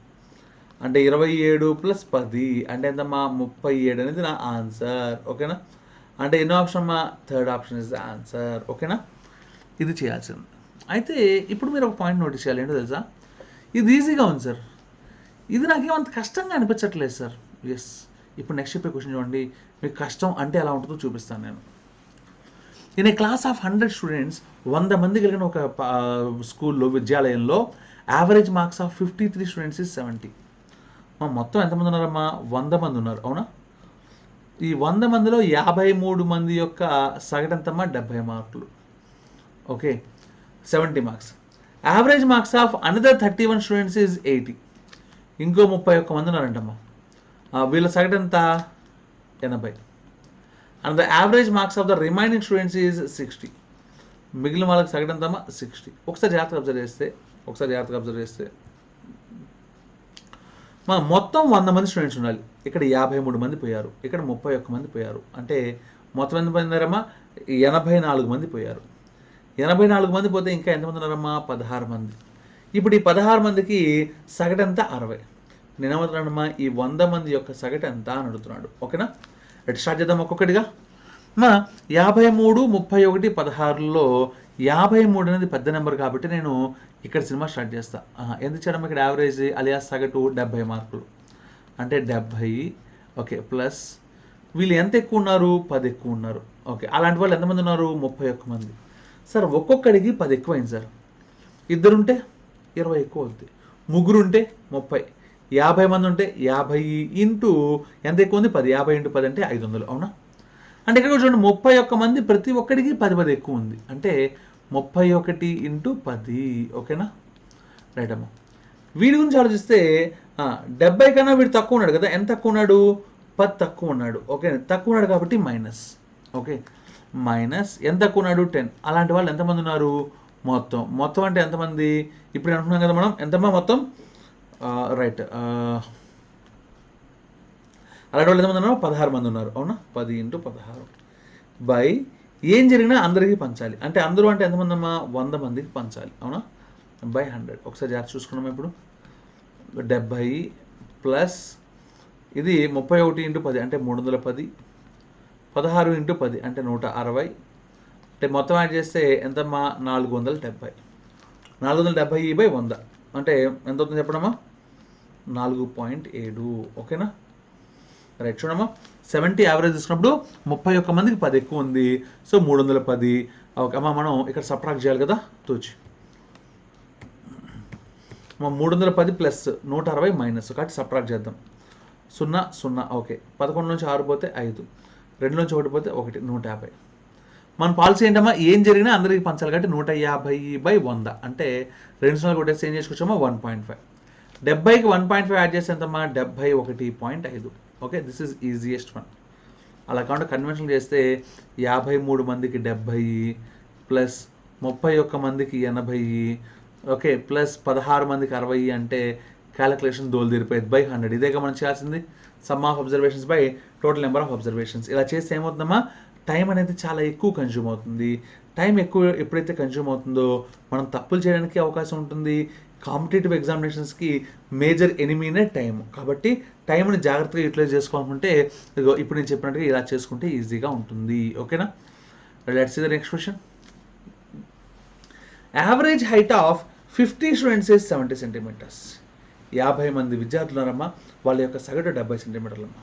అంటే 27 + 10 అంటే ఎంతమ్మా? 37 అనేది నా ఆన్సర్, ఓకేనా? అంటే ఎన్నో ఆప్షన్ అమ్మా? Third option is the answer, ఓకేనా? ఇది చేయాల్సింది. అయితే ఇప్పుడు మీరు ఒక పాయింట్ నోటీస్ చేయాలి, ఏంటో తెలుసా? ఇది ఈజీగా ఉంది సార్, ఇది నాకేమంత కష్టంగా అనిపించట్లేదు సార్. ఎస్, ఇప్పుడు నెక్స్ట్ చెప్పే క్వశ్చన్ చూడండి, మీకు కష్టం అంటే ఎలా ఉంటుందో చూపిస్తాను నేను. In a class of 100 students, 100 మంది కలిగిన ఒక స్కూల్లో, విద్యాలయంలో average marks of 53 students is 70. మొత్తం ఎంతమంది ఉన్నారమ్మా? 100 మంది ఉన్నారు, అవునా? ఈ 100 మందిలో 53 మంది యొక్క సగటు ఎంతమ్మా? 70 మార్కులు, okay, 70 marks. Average marks of another 31 students is 80. ఇంకో 31 మంది ఉన్నారంటమ్మా, వీళ్ళ సగటు ఎంత? 80. And the average marks of the remaining students is 60. మిగిలిన వాళ్ళకి సగటు ఎంతమ్మా? 60. ఒకసారి జాగ్రత్తగా అబ్జర్వ్ చేస్తే మొత్తం 100 మంది స్టూడెంట్స్ ఉండాలి. ఇక్కడ 53 మంది పోయారు, ఇక్కడ 31 మంది పోయారు. అంటే మొత్తం ఎంత మంది ఉన్నారమ్మా? 84 మంది పోయారు. 84 మంది పోతే ఇంకా ఎంతమంది ఉన్నారమ్మా? 16 మంది. ఇప్పుడు ఈ 16 మందికి సగటు ఎంత? 60. నేనేమవుతున్నాడమ్మా? ఈ 100 మంది యొక్క సగటు ఎంత అని అడుగుతున్నాడు, ఓకేనా? ఎట్ స్టార్ట్ చేద్దాం ఒక్కొక్కటిగా. 53, 31, 16లో 53 అనేది పెద్ద నెంబర్ కాబట్టి నేను ఇక్కడ సినిమా స్టార్ట్ చేస్తా. ఎందుకు చేయడం? ఇక్కడ యావరేజ్ అలియాస్ సగటు 70 మార్కులు అంటే 70, ఓకే, ప్లస్ వీళ్ళు ఎంత ఎక్కువ ఉన్నారు? 10 ఎక్కువ ఉన్నారు, ఓకే. అలాంటి వాళ్ళు ఎంతమంది ఉన్నారు? 31 మంది. సార్ ఒక్కొక్కడికి 10 ఎక్కువైంది సార్. ఇద్దరుంటే 20 ఎక్కువ అవుతుంది, ముగ్గురుంటే 30, 50 మంది ఉంటే 50 ఇంటూ ఎంత ఎక్కువ ఉంది? 10. 50 ఇంటూ 10 అంటే 500, అవునా? అంటే ఇక్కడ చూడండి, 31 మంది, ప్రతి ఒక్కడికి 10 ఎక్కువ ఉంది. అంటే 31 ఇంటూ 10, ఓకేనా? రైట్ అమ్మా. వీడి గురించి ఆలోచిస్తే 70 కన్నా వీడు తక్కువ ఉన్నాడు కదా. ఎంత తక్కువ ఉన్నాడు? 10 తక్కువ ఉన్నాడు, ఓకే. తక్కువ ఉన్నాడు కాబట్టి మైనస్, ఓకే, మైనస్ ఎంత తక్కువ ఉన్నాడు? 10. అలాంటి వాళ్ళు ఎంతమంది ఉన్నారు? మొత్తం అంటే ఎంతమంది? ఇప్పుడు అనుకున్నాం కదా మనం, ఎంతమ్మా మొత్తం? రైట్, అలాంటి వాళ్ళు ఎంతమంది ఉన్నారు? 16 మంది ఉన్నారు, అవునా? 10 ఇంటూ 16 బై ఏం జరిగినా అందరికీ పంచాలి. అంటే అందరూ అంటే ఎంతమంది అమ్మా? 100 మందికి పంచాలి, అవునా? బై 100. ఒకసారి జాగ్రత్త చూసుకున్నాం. ఇప్పుడు 70 ప్లస్ ఇది 31 ఇంటూ 10 అంటే 310, 16 ఇంటూ 10 అంటే 160, అంటే మొత్తం యాడ్ చేస్తే ఎంతమ్మా? 470. 470/100 అంటే ఎంత అవుతుంది చెప్పడమ్మా? 4.7, ఓకేనా? రైట్, చూడమ్మా, 70 యావరేజ్ తీసుకున్నప్పుడు 31 మందికి 10 ఎక్కువ ఉంది, సో 310. ఓకే అమ్మా, మనం ఇక్కడ సబ్ట్రాక్ట్ చేయాలి కదా, తూచి 310 ప్లస్ 160 మైనస్, కాబట్టి సబ్ట్రాక్ట్ చేద్దాం. 0 0, ఓకే. 11 నుంచి 6 పోతే 5, 2 నుంచి 1 పోతే 1, 150. మన పాలసీ ఏంటమ్మా? ఏం జరిగినా అందరికీ పంచాలి కాబట్టి 150/100 అంటే 2 సార్లు కొట్టేసి ఏం చేసుకొచ్చామా? 1.5. 70కి 1.5 యాడ్ చేస్తే ఎంతమ్మా? 71.5, okay. This is easiest one. అలా కాకుండా కన్వెన్షన్ చేస్తే 53 మందికి 70 ప్లస్ 31 మందికి 80, ఓకే, ప్లస్ 16 మందికి 60 అంటే క్యాలిక్యులేషన్ దోలు తీరిపోయేది బై 100. ఇదేగా మనం చేయాల్సింది, some of observations by total number of observations. ఇలా చేస్తే ఏమవుతుందమ్మా? టైం అనేది చాలా ఎక్కువ కన్జ్యూమ్ అవుతుంది. టైం ఎక్కువ ఎప్పుడైతే కన్జ్యూమ్ అవుతుందో మనం తప్పులు చేయడానికి అవకాశం ఉంటుంది. కాంపిటేటివ్ ఎగ్జామినేషన్స్కి మేజర్ ఎనిమీనే టైం. కాబట్టి టైంని జాగ్రత్తగా యూటిలైజ్ చేసుకోవాలనుకుంటే ఇప్పుడు నేను చెప్పినట్టుగా ఇలా చేసుకుంటే ఈజీగా ఉంటుంది, ఓకేనా? Let's see the next question. Average height of 50 students is 70 centimetres. 50 మంది విద్యార్థులు ఉన్నారమ్మా, వాళ్ళ యొక్క సగటు 70 సెంటీమీటర్లమ్మా.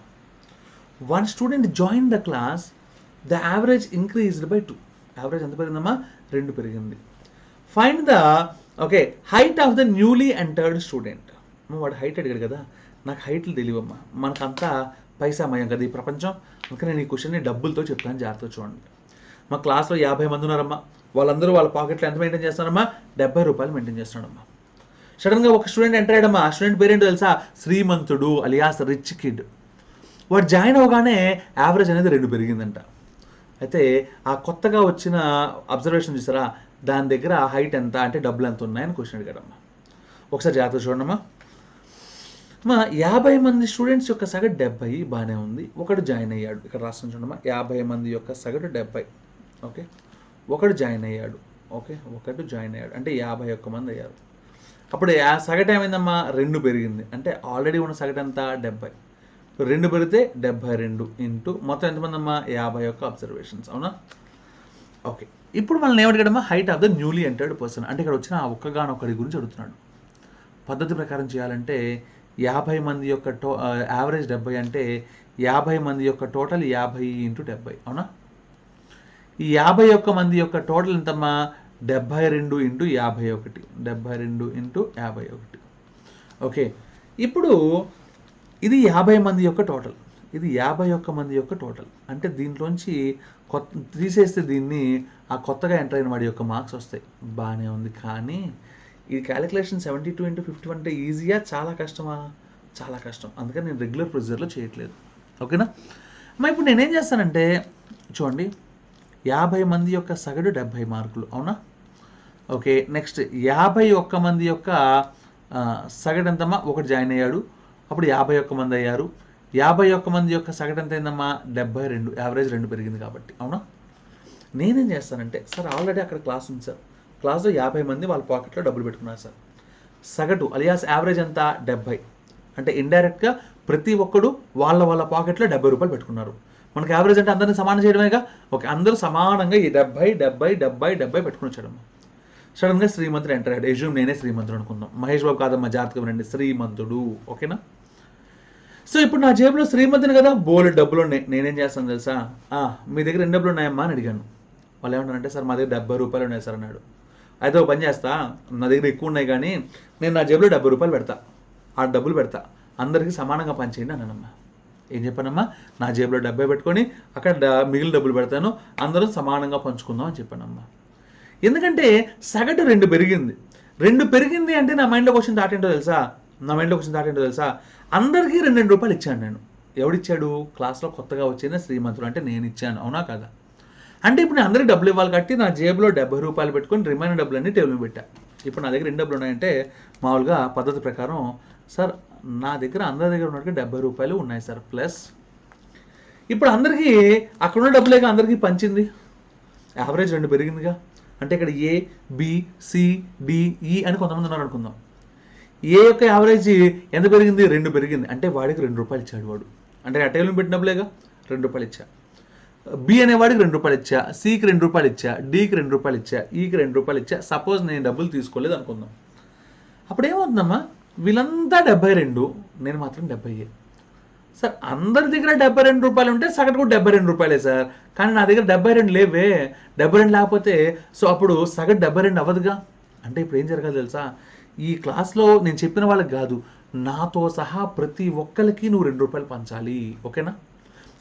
1 student join the class, the average increased by 2. Average ఎంత పెరిగిందమ్మా? 2 పెరిగింది. Find the height of the newly entered student. వాడు హైట్ అడిగాడు కదా, నాకు హైట్లు తెలియవమ్మా, మనకంతా పైసామయం కదా ఈ ప్రపంచం, అందుకని నేను ఈ క్వశ్చన్ని డబ్బులతో చెప్తాను, జాగ్రత్తగా చూడండి. మా క్లాస్లో 50 మంది ఉన్నారమ్మా, వాళ్ళందరూ వాళ్ళ పాకెట్లో ఎంత మెయింటైన్ చేస్తున్నారమ్మా? 70 రూపాయలు మెయింటైన్ చేస్తున్నాడమ్మా. సడన్గా ఒక స్టూడెంట్ ఎంటర్ అయ్యాడమ్మా. ఆ స్టూడెంట్ పేరేంటో తెలుసా? శ్రీమంతుడు అలియాస్ రిచ్ కిడ్. వాడు జాయిన్ అవగానే యావరేజ్ అనేది 2 పెరిగిందంట. అయితే ఆ కొత్తగా వచ్చిన అబ్జర్వేషన్ చూసారా, దాని దగ్గర హైట్ ఎంత అంటే డబ్బులు ఎంత ఉన్నాయని క్వశ్చన్ అడిగాడమ్మా. ఒకసారి జాగ్రత్తగా చూడండమ్మా. 50 మంది స్టూడెంట్స్ యొక్క సగటు 70 బాగానే ఉంది. ఒకడు జాయిన్ అయ్యాడు. ఇక్కడ రాస్తాను చూడమ్మా, 50 మంది యొక్క సగటు 70. ఓకే, ఒకడు జాయిన్ అయ్యాడు. ఓకే, ఒకటి జాయిన్ అయ్యాడు అంటే 51 మంది అయ్యారు. అప్పుడు సగటు ఏమైందమ్మా? 2 పెరిగింది. అంటే ఆల్రెడీ ఉన్న సగటు ఎంత? 70. 2 పెరిగితే 72 ఇంటూ మొత్తం ఎంతమంది అమ్మా? 51 అబ్జర్వేషన్స్. అవునా? ఓకే, ఇప్పుడు మనల్ని ఏమడిగాడమ్మా? Height of the newly entered person. అంటే ఇక్కడ వచ్చిన ఆ ఒక్కగానొక్కడి గురించి అడుగుతున్నాడు. పద్ధతి ప్రకారం చేయాలంటే 50 మంది యొక్క యావరేజ్ 70 అంటే 50 మంది యొక్క టోటల్ 50 ఇంటూ 70. అవునా? ఈ 51 మంది యొక్క టోటల్ ఎంతమ్మా? 72 ఇంటూ 51. 72 ఇంటూ 51. ఓకే, ఇప్పుడు ఇది 50 మంది యొక్క టోటల్, ఇది 51 మంది యొక్క టోటల్. అంటే దీంట్లోంచి తీసేస్తే దీన్ని ఆ కొత్తగా ఎంటర్ అయిన వాడి యొక్క మార్క్స్ వస్తాయి. బాగానే ఉంది. కానీ ఈ క్యాలిక్యులేషన్ 72 ఇంటూ 51 అంటే ఈజీయా చాలా కష్టమా? చాలా కష్టం. అందుకని నేను రెగ్యులర్ ప్రొసీజర్లో చేయట్లేదు. ఓకేనా? మరి ఇప్పుడు నేనేం చేస్తానంటే చూడండి, 50 మంది యొక్క సగటు 70 మార్కులు. అవునా? ఓకే, నెక్స్ట్ 51 మంది యొక్క సగటు ఎంతమ్మా? ఒకటి జాయిన్ అయ్యాడు, అప్పుడు 51 మంది అయ్యారు. 51 మంది యొక్క సగటు ఎంత అయిందమ్మా? 72. యావరేజ్ 2 పెరిగింది కాబట్టి. అవునా? నేనేం చేస్తానంటే, సార్ ఆల్రెడీ అక్కడ క్లాస్ ఉంది సార్, క్లాస్లో 50 మంది వాళ్ళ పాకెట్లో డబ్బులు పెట్టుకున్నారు సార్. సగటు అలియాస్ యావరేజ్ ఎంత? 70. అంటే ఇండైరెక్ట్గా ప్రతి ఒక్కడు వాళ్ళ పాకెట్లో 70 రూపాయలు పెట్టుకున్నారు. మనకి యావరేజ్ అంటే అందరినీ సమానం చేయడమేగా. ఓకే, అందరూ సమానంగా ఈ 70 పెట్టుకుని వచ్చాడమ్మా. సడన్గా శ్రీమంతుడు ఎంటర్ అయ్యాడు. ఎజ్యూమ్ నేనే శ్రీమంతుడు అనుకుందాం. మహేష్ బాబు కాదమ్మా, జాగ్రత్తగా వినండి, శ్రీమంతుడు. ఓకేనా? సో ఇప్పుడు నా జేబులో శ్రీమంతుని కదా, బోలెడు డబ్బులు ఉన్నాయి. నేనేం చేస్తాను తెలుసా? మీ దగ్గర ఎన్ని డబ్బులు ఉన్నాయమ్మా అని అడిగాను. వాళ్ళు ఏమంటారంటే, సార్ మా దగ్గర 70 రూపాయలు ఉన్నాయి సార్ అన్నాడు. అయితే ఒక పని చేస్తా, నా దగ్గర ఎక్కువ ఉన్నాయి కానీ నేను నా జేబులో 70 రూపాయలు పెడతా, ఆ డబ్బులు పెడతా, అందరికీ సమానంగా పంచేయండి అన్నానమ్మా. ఏం చెప్పానమ్మా? నా జేబులో 70 పెట్టుకొని అక్కడ మిగిలిన డబ్బులు పెడతాను, అందరూ సమానంగా పంచుకుందాం అని చెప్పానమ్మా. ఎందుకంటే సగటు 2 పెరిగింది. 2 పెరిగింది అంటే నా మైండ్లో క్వశ్చన్ థాట్ ఏంటో తెలుసా? అందరికీ 2 రూపాయలు ఇచ్చాను నేను. ఎవడిచ్చాడు? క్లాస్లో కొత్తగా వచ్చిన శ్రీమంతుడు, అంటే నేను ఇచ్చాను. అవునా కదా? అంటే ఇప్పుడు నేను అందరికీ డబ్బులు ఇవ్వాలి కాబట్టి నా జేబులో 70 రూపాయలు పెట్టుకొని రిమైనింగ్ డబ్బులన్నీ టేబుల్ మీద పెట్టా. ఇప్పుడు నా దగ్గర 2 డబ్బులు ఉన్నాయంటే మామూలుగా పద్ధతి ప్రకారం, సార్ నా దగ్గర అందరి దగ్గర ఉన్నట్టుగా 70 రూపాయలు ఉన్నాయి సార్, ప్లస్ ఇప్పుడు అందరికీ అక్కడున్న డబ్బులేగా అందరికీ పంచింది, యావరేజ్ 2 పెరిగిందిగా. అంటే ఇక్కడ ఏ, బి, సి, డి, ఈ అని కొంతమంది ఉన్నారు అనుకుందాం. ఏ యొక్క యావరేజ్ ఎంత పెరిగింది? 2 పెరిగింది. అంటే వాడికి 2 రూపాయలు ఇచ్చాడు వాడు. అంటే ఆ టేబుల్ పెట్టిన డబ్బులేగా, 2 రూపాయలు ఇచ్చా. బి అనేవాడికి 2 రూపాయలు ఇచ్చా, సికి 2 రూపాయలు ఇచ్చా, డికి 2 రూపాయలు ఇచ్చా, ఈకి 2 రూపాయలు ఇచ్చా. సపోజ్ నేను డబ్బులు తీసుకోలేదు అనుకుందాం. అప్పుడు ఏమవుతుందమ్మా? వీళ్ళంతా 72, నేను మాత్రం 70. సార్ అందరి దగ్గర 72 రూపాయలు ఉంటే సగటు కూడా 72 రూపాయలే సార్, కానీ నా దగ్గర 72 లేవే. 72 లేకపోతే సో అప్పుడు సగటు 72 అవ్వదుగా. అంటే ఇప్పుడు ఏం జరగాలి తెలుసా? ఈ క్లాస్లో నేను చెప్పిన వాళ్ళకి కాదు, నాతో సహా ప్రతి ఒక్కరికి నువ్వు 2 రూపాయలు పంచాలి. ఓకేనా?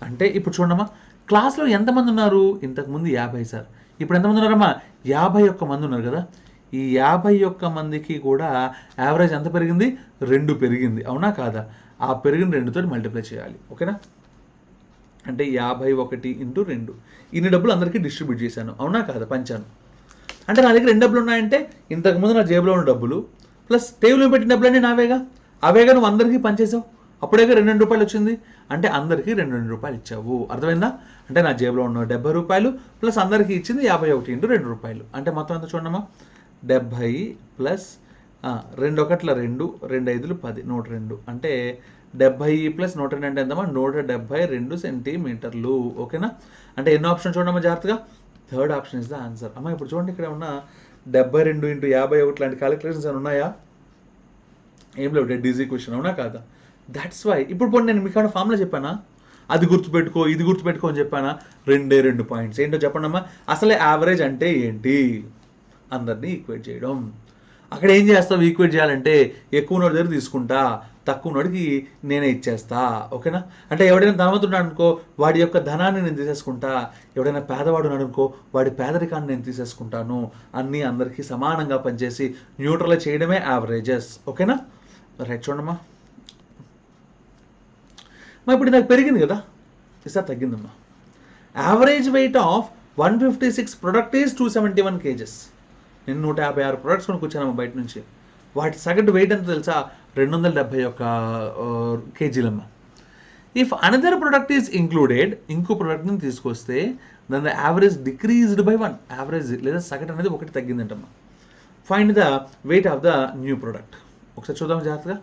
అంటే ఇప్పుడు చూడమ్మా, క్లాస్లో ఎంతమంది ఉన్నారు? ఇంతకుముందు 50 సార్, ఇప్పుడు ఎంతమంది ఉన్నారమ్మా? 51 మంది ఉన్నారు కదా. ఈ 51 మందికి కూడా యావరేజ్ ఎంత పెరిగింది? 2 పెరిగింది. అవునా కాదా? ఆ పెరిగిన 2తో మల్టిప్లై చేయాలి. ఓకేనా? అంటే 51 ఇంటూ 2. ఇన్ని డబ్బులు అందరికీ డిస్ట్రిబ్యూట్ చేశాను. అవునా కాదా? పంచాను. అంటే నా దగ్గర 2 డబ్బులు ఉన్నాయంటే ఇంతకుముందు నా జేబులో ఉన్న డబ్బులు ప్లస్ టేబుల్ మీద పెట్టిన డబ్బులన్నీ నావేగా, అవేగా నువ్వు అందరికీ పంచేసావు. అప్పుడేగా 2 రూపాయలు వచ్చింది. అంటే అందరికీ 2 రూపాయలు ఇచ్చావు. అర్థమైందా? అంటే నా జేబులో ఉన్న 70 రూపాయలు ప్లస్ అందరికీ ఇచ్చింది 51 ఇంటూ 2 రూపాయలు. అంటే మొత్తం ఎంత చూడమ్మా? 70 ప్లస్ 2 ఒకట్ల 2, 2 5లు 10, 102. అంటే 70 ప్లస్ 102 అంటే ఎంతమ్మా? 172 సెంటీమీటర్లు. ఓకేనా? అంటే ఎన్నో ఆప్షన్ చూడమ్మా జాగ్రత్తగా. Third option is the answer. అమ్మా ఇప్పుడు చూడండి, ఇక్కడ ఉన్న 72 ఇంటూ 51 లాంటి క్యాలిక్యులేషన్స్ అని ఉన్నాయా? ఏం లేవు, డెడ్ ఈజీ క్వశ్చన్, అవునా కాదా? దాట్స్ వై ఇప్పుడు నేను మీకు ఏమైనా ఫార్ములా చెప్పానా, అది గుర్తుపెట్టుకో ఇది గుర్తుపెట్టుకో అని చెప్పానా? 2 పాయింట్స్ ఏంటో చెప్పండి అమ్మా. అసలే యావరేజ్ అంటే ఏంటి, అందరినీ ఈక్వేట్ చేయడం. అక్కడ ఏం చేస్తావు ఈక్వేట్ చేయాలంటే, ఎక్కువ ఉన్నోడి దగ్గర తీసుకుంటా, తక్కువ ఉన్నోడికి నేనే ఇచ్చేస్తా, ఓకేనా? అంటే ఎవడైనా ధనవంతుడు అనుకో, వాడి యొక్క ధనాన్ని నేను తీసేసుకుంటా, ఎవడైనా పేదవాడు ఉన్నాడు అనుకో, వాడి పేదరికాన్ని నేను తీసేసుకుంటాను. అన్నీ అందరికీ సమానంగా పనిచేసి న్యూట్రల్ చేయడమే యావరేజెస్, ఓకేనా? రైట్, చూడమ్మా. ఇప్పుడు నాకు పెరిగింది కదా, ఈసారి తగ్గిందమ్మా. Average weight of 156 product is 271 kgs. నేను 156 ప్రొడక్ట్స్ కొనుక్కొచ్చానమ్మా బయట నుంచి. వాటి సగటు వెయిట్ ఎంత తెలుసా? 271 kgలమ్మా. If another product is included, ఇంకో ప్రొడక్ట్ని తీసుకొస్తే దాని the average decreased by 1. Average లేదా సగటు అనేది 1 తగ్గిందంటమ్మా. Find the weight of the new product. ఒకసారి చూద్దాం జాగ్రత్తగా.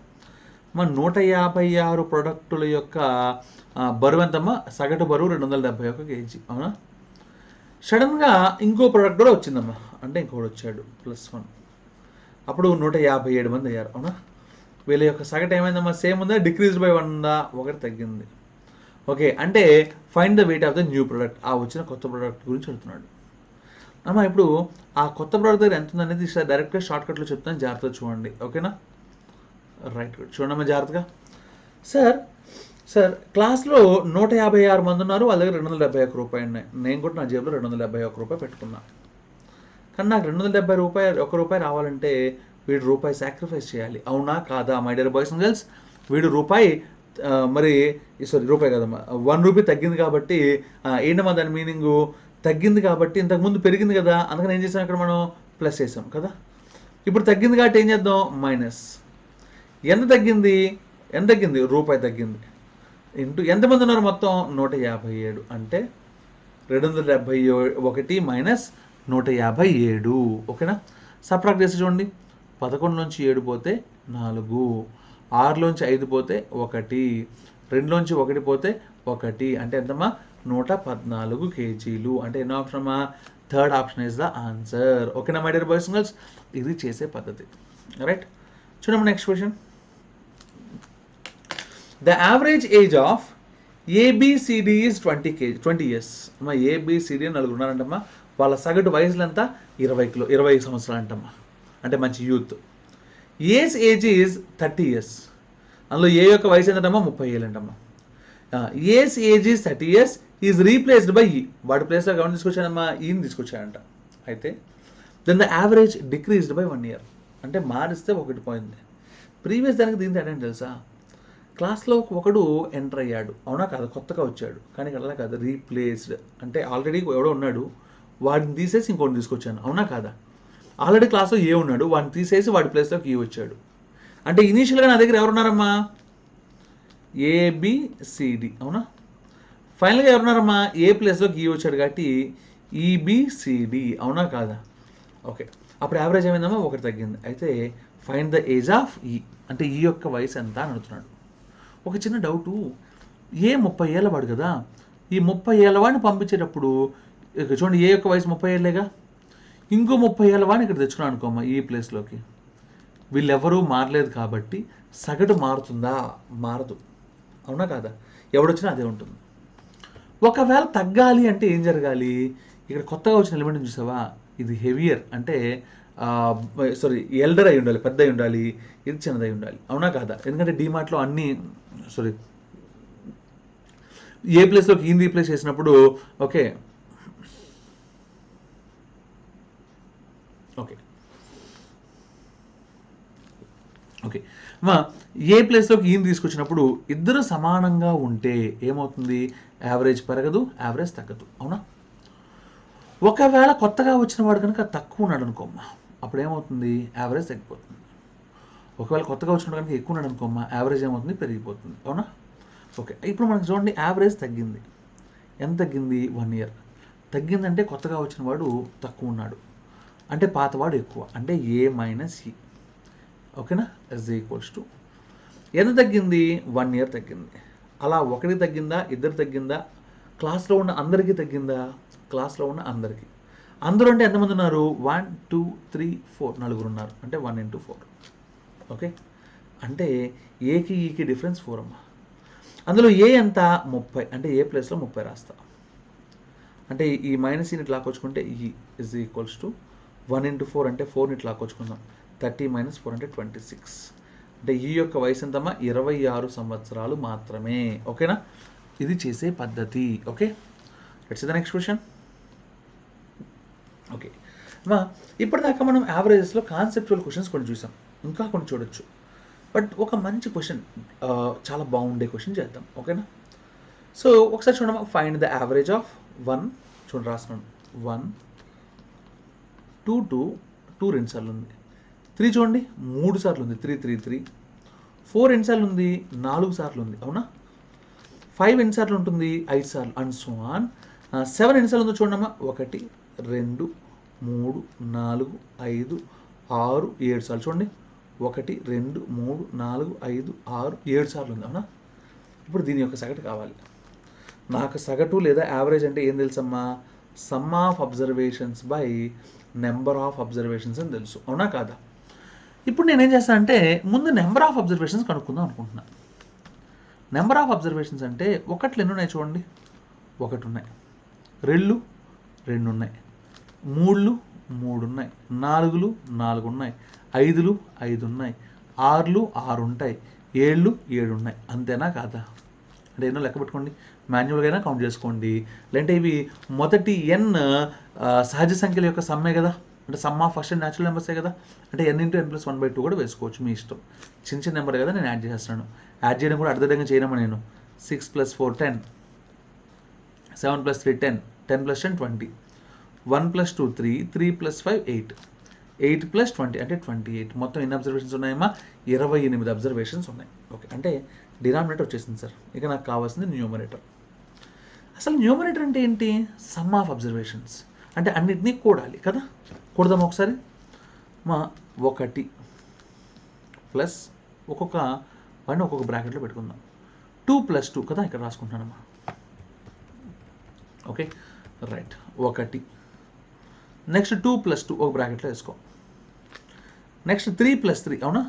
మన 156 ప్రొడక్టుల యొక్క బరువు ఎంతమ్మా? సగటు బరువు 271 kg, అవునా? సడన్గా ఇంకో ప్రొడక్ట్ కూడా వచ్చిందమ్మా, అంటే ఇంకోటి వచ్చాడు +1, అప్పుడు 157 మంది అయ్యారు, అవునా? వీళ్ళ యొక్క సగటు ఏమైందమ్మా? సేమ్ ఉందా, డిక్రీజ్ బై 1 ఉందా? 1 తగ్గింది. ఓకే, అంటే find the weight of the new product. ఆ వచ్చిన కొత్త ప్రోడక్ట్ గురించి అడుగుతున్నాడు అమ్మా. ఇప్పుడు ఆ కొత్త ప్రోడక్ట్ దగ్గర ఎంత ఉందనేది డైరెక్ట్గా షార్ట్కట్లో చెప్తాను, జాగ్రత్తగా చూడండి, ఓకేనా? రైట్, చూడమ్మా జాగ్రత్తగా. సార్ క్లాస్లో 156 మంది ఉన్నారు, వాళ్ళ దగ్గర 271 రూపాయలు ఉన్నాయి. నేను కూడా నా జేబులో 271 రూపాయలు పెట్టుకున్నా. కానీ నాకు 271 రూపాయి రావాలంటే వీడు రూపాయి సాక్రిఫైస్ చేయాలి, అవునా కాదా my dear boys and girls? వీడు రూపాయి రూపాయి కదమ్మా, 1 రూపీ తగ్గింది కాబట్టి ఏంటమ్మా దాని మీనింగు? తగ్గింది కాబట్టి ఇంతకుముందు పెరిగింది కదా, అందుకని ఏం చేసాం ఇక్కడ మనం ప్లస్ చేసాం కదా. ఇప్పుడు తగ్గింది కాబట్టి ఏం చేద్దాం? మైనస్. ఎంత తగ్గింది? రూపాయి తగ్గింది. ఎంతమంది ఉన్నారు మొత్తం? 157. అంటే 271 మైనస్ 157, ఓకేనా? సబ్ట్రాక్ట్ చేసి చూడండి. 11 నుంచి 7 పోతే 4, 6లోంచి 5 పోతే 1, 2లోంచి 1 పోతే 1, అంటే ఎంతమ్మా? 114 kgలు. అంటే ఎన్నో ఆప్షన్ అమ్మా? Third option is the answer, ఓకేనా my dear boys and girls? ఇది చేసే పద్ధతి, రైట్? చూడమ్మా next question. The average age of ABCD is 20 years. అమ్మా ABCD నలుగురు ఉన్నారంటమ్మా, వాళ్ళ సగటు వయసులు ఎంత? 20 సంవత్సరాలు అంటమ్మా, అంటే మంచి youth. A's age is 30 years. అందులో ఏ యొక్క వయసు ఏంటమ్మా? 30 ఏళ్ళు అంటమ్మా. A's age is 30 years is replaced by E. వాడి ప్లేస్లో ఎవరిని తీసుకొచ్చాడమ్మా? ఈని తీసుకొచ్చాడంట. అయితే then the average decreased by 1 year. అంటే మారిస్తే 1 పోయింది. ప్రీవియస్ దానికి దీనికి ఏంటంటే తెలుసా? క్లాస్లో ఒకడు ఎంటర్ అయ్యాడు, అవునా కాదు? కొత్తగా వచ్చాడు. కానీ అలా కాదు, రీప్లేస్డ్. అంటే ఆల్రెడీ ఎవడో ఉన్నాడు, వాడిని తీసేసి ఇంకోటి తీసుకొచ్చాను, అవునా కాదా? ఆల్రెడీ క్లాస్లో ఏ ఉన్నాడు, వాడిని తీసేసి వాడి ప్లేస్లోకి ఈ వచ్చాడు. అంటే ఇనీషియల్గా నా దగ్గర ఎవరున్నారమ్మా? ఏబిసిడి, అవునా? ఫైనల్గా ఎవరున్నారమ్మా? ఏ ప్లేస్లోకి ఈ వచ్చాడు కాబట్టి ఈబిసిడి, అవునా కాదా? ఓకే, అప్పుడు యావరేజ్ ఏమైందమ్మా? 1 తగ్గింది. అయితే ఫైండ్ ద ఏజ్ ఆఫ్ ఈ, అంటే ఈ యొక్క వయసు ఎంత అని అడుగుతున్నాడు. ఒక చిన్న డౌటు, 30 ఏళ్ళ వాడు కదా, ఈ 30 ఏళ్ళ వాడిని పంపించేటప్పుడు చూడండి, ఏ యొక్క వయసు 30 ఏళ్ళేగా, ఇంకో 30 ఏళ్ళ వాడిని ఇక్కడ తెచ్చుకున్నాను అనుకోమ్మా ఈ ప్లేస్లోకి. వీళ్ళెవరూ మారలేదు కాబట్టి సగటు మారుతుందా? మారదు, అవునా కాదా? ఎవడొచ్చినా అదే ఉంటుంది. ఒకవేళ తగ్గాలి అంటే ఏం జరగాలి? ఇక్కడ కొత్తగా వచ్చిన ఎలిమెంట్ చూసావా, ఇది హెవియర్, అంటే ఎల్డర్ అయి ఉండాలి, పెద్ద అయి ఉండాలి, ఇది చిన్నదై ఉండాలి, అవునా కాదా? ఎందుకంటే డీమార్ట్లో అన్నీ ఏ ప్లేస్లోకి ఈయన రీప్లేస్ చేసినప్పుడు ఓకే మా ఏ ప్లేస్లోకి ఈయన తీసుకొచ్చినప్పుడు ఇద్దరు సమానంగా ఉంటే ఏమవుతుంది? యావరేజ్ పెరగదు, యావరేజ్ తగ్గదు, అవునా? ఒకవేళ కొత్తగా వచ్చిన వాడు కనుక తక్కువ ఉన్నాడు అనుకోమ్మా, అప్పుడు ఏమవుతుంది? యావరేజ్ తగ్గిపోతుంది. ఒకవేళ కొత్తగా వచ్చినప్పుడు కనుక ఎక్కువ ఉన్నాడు అనుకోమ్మా, యావరేజ్ ఏమవుతుంది? పెరిగిపోతుంది, అవునా? ఓకే, ఇప్పుడు మనకు చూడండి, యావరేజ్ తగ్గింది. ఎంత తగ్గింది? 1 year తగ్గిందంటే కొత్తగా వచ్చిన వాడు తక్కువ ఉన్నాడు, అంటే పాతవాడు ఎక్కువ, అంటే ఏ మైనస్ ఈ, ఓకేనా? ఇజ్ ఈక్వల్స్ టు ఎంత తగ్గింది? 1 year తగ్గింది. అలా 1 తగ్గిందా? 2 తగ్గిందా? క్లాస్లో ఉన్న అందరికీ తగ్గిందా? క్లాస్లో ఉన్న అందరికీ. అందరూ అంటే ఎంతమంది ఉన్నారు? 1 2 3 4 నలుగురు ఉన్నారు, అంటే 1 into 4, ఓకే? అంటే ఏకి ఈకి డిఫరెన్స్ 4 అమ్మా. అందులో ఏ ఎంత 30 అంటే ఏ ప్లేస్లో 30 రాస్తా. అంటే ఈ మైనస్ ఈని ఇట్లా లాక్కొచ్చుకుంటే ఈ ఇజ్ ఈక్వల్స్ టు 1 × 4 అంటే 4ని ఇట్లా లాక్కొచ్చుకుందాం. 30 - 4 అంటే 26. అంటే ఈ యొక్క వయసు ఎంతమ్మా 26 సంవత్సరాలు మాత్రమే. ఓకేనా, ఇది చేసే పద్ధతి. Okay, let's see the next question. Okay అమ్మా, ఇప్పటిదాకా మనం యావరేజెస్లో కాన్సెప్చువల్ క్వశ్చన్స్ కొన్ని చూసాం, ఇంకా కొన్ని చూడొచ్చు. బట్ ఒక మంచి క్వశ్చన్, చాలా బాగుండే క్వశ్చన్ చేద్దాం. ఓకేనా, సో ఒకసారి చూడమ్మా. ఫైండ్ ద యావరేజ్ ఆఫ్ 1 చూడండి రాస్తున్నాను. 1 2 2 2 రెండు సార్లు ఉంది. 3 చూడండి 3 సార్లు ఉంది. 3 3 3. 4 ఎన్నిసార్లు ఉంది 4 సార్లు ఉంది. అవునా, 5 ఎన్నిసార్లు ఉంటుంది 5 సార్లు. And so on. 7 ఎన్నిసార్లు ఉందో చూడమ్మా. 1 2 3 4 5 6 7 సార్లు. చూడండి 1 2 3 4 5 6 7 సార్లు ఉంది. అవునా, ఇప్పుడు దీని యొక్క సగటు కావాలి నాకు. సగటు లేదా యావరేజ్ అంటే ఏం తెలుసమ్మా, some of observations by number of observations అని తెలుసు. అవునా కాదా? ఇప్పుడు నేనేం చేస్తాను అంటే ముందు నెంబర్ ఆఫ్ అబ్జర్వేషన్స్ కనుక్కుందాం అనుకుంటున్నాను. నెంబర్ ఆఫ్ అబ్జర్వేషన్స్ అంటే ఒకట్లు ఎన్ని ఉన్నాయి చూడండి. 1 ఉన్నాయి, 2 2 ఉన్నాయి, 3 3 ఉన్నాయి, 4 4 ఉన్నాయి, 5 5 ఉన్నాయి, 6 6 ఉంటాయి, 7 7 ఉన్నాయి. అంతేనా కాదా? అంటే ఎన్నో లెక్క పెట్టుకోండి, మాన్యువల్గా అయినా కౌంట్ చేసుకోండి. లేదంటే ఇవి మొదటి ఎన్ సహజ సంఖ్యల యొక్క సమ్మే కదా, అంటే sum of first and natural నెంబర్సే కదా. అంటే n × n + 1/2 కూడా వేసుకోవచ్చు, మీ ఇష్టం. చిన్న చిన్న నెంబర్ కదా, నేను యాడ్ చేస్తున్నాను. యాడ్ చేయడం కూడా అర్థంగా చేయడమా నేను. 6 + 4 10, 7 + 3 10, 10 + 10 20, 1 + 2 3, 3 + 5 8, 8 + 20 అంటే 28. మొత్తం ఎన్ని అబ్జర్వేషన్స్ ఉన్నాయమ్మా? 28 అబ్జర్వేషన్స్ ఉన్నాయి. ఓకే, అంటే డినామినేటర్ వచ్చేసింది సార్. ఇక నాకు కావాల్సింది న్యూమరేటర్. అసలు న్యూమరేటర్ అంటే ఏంటి? సమ్ ఆఫ్ అబ్జర్వేషన్స్ అంటే అన్నిటినీ కూడాలి కదా. కూడదాం ఒకసారి. మా 1 ప్లస్ ఒక్కొక్క వాడిని ఒక్కొక్క బ్రాకెట్లో పెట్టుకుందాం. 2 + 2 కదా, ఇక్కడ రాసుకుంటున్నానమ్మా. Okay right. 1 నెక్స్ట్ 2 + 2 ఒక బ్రాకెట్లో వేసుకో. నెక్స్ట్ 3 + 3 అవునా,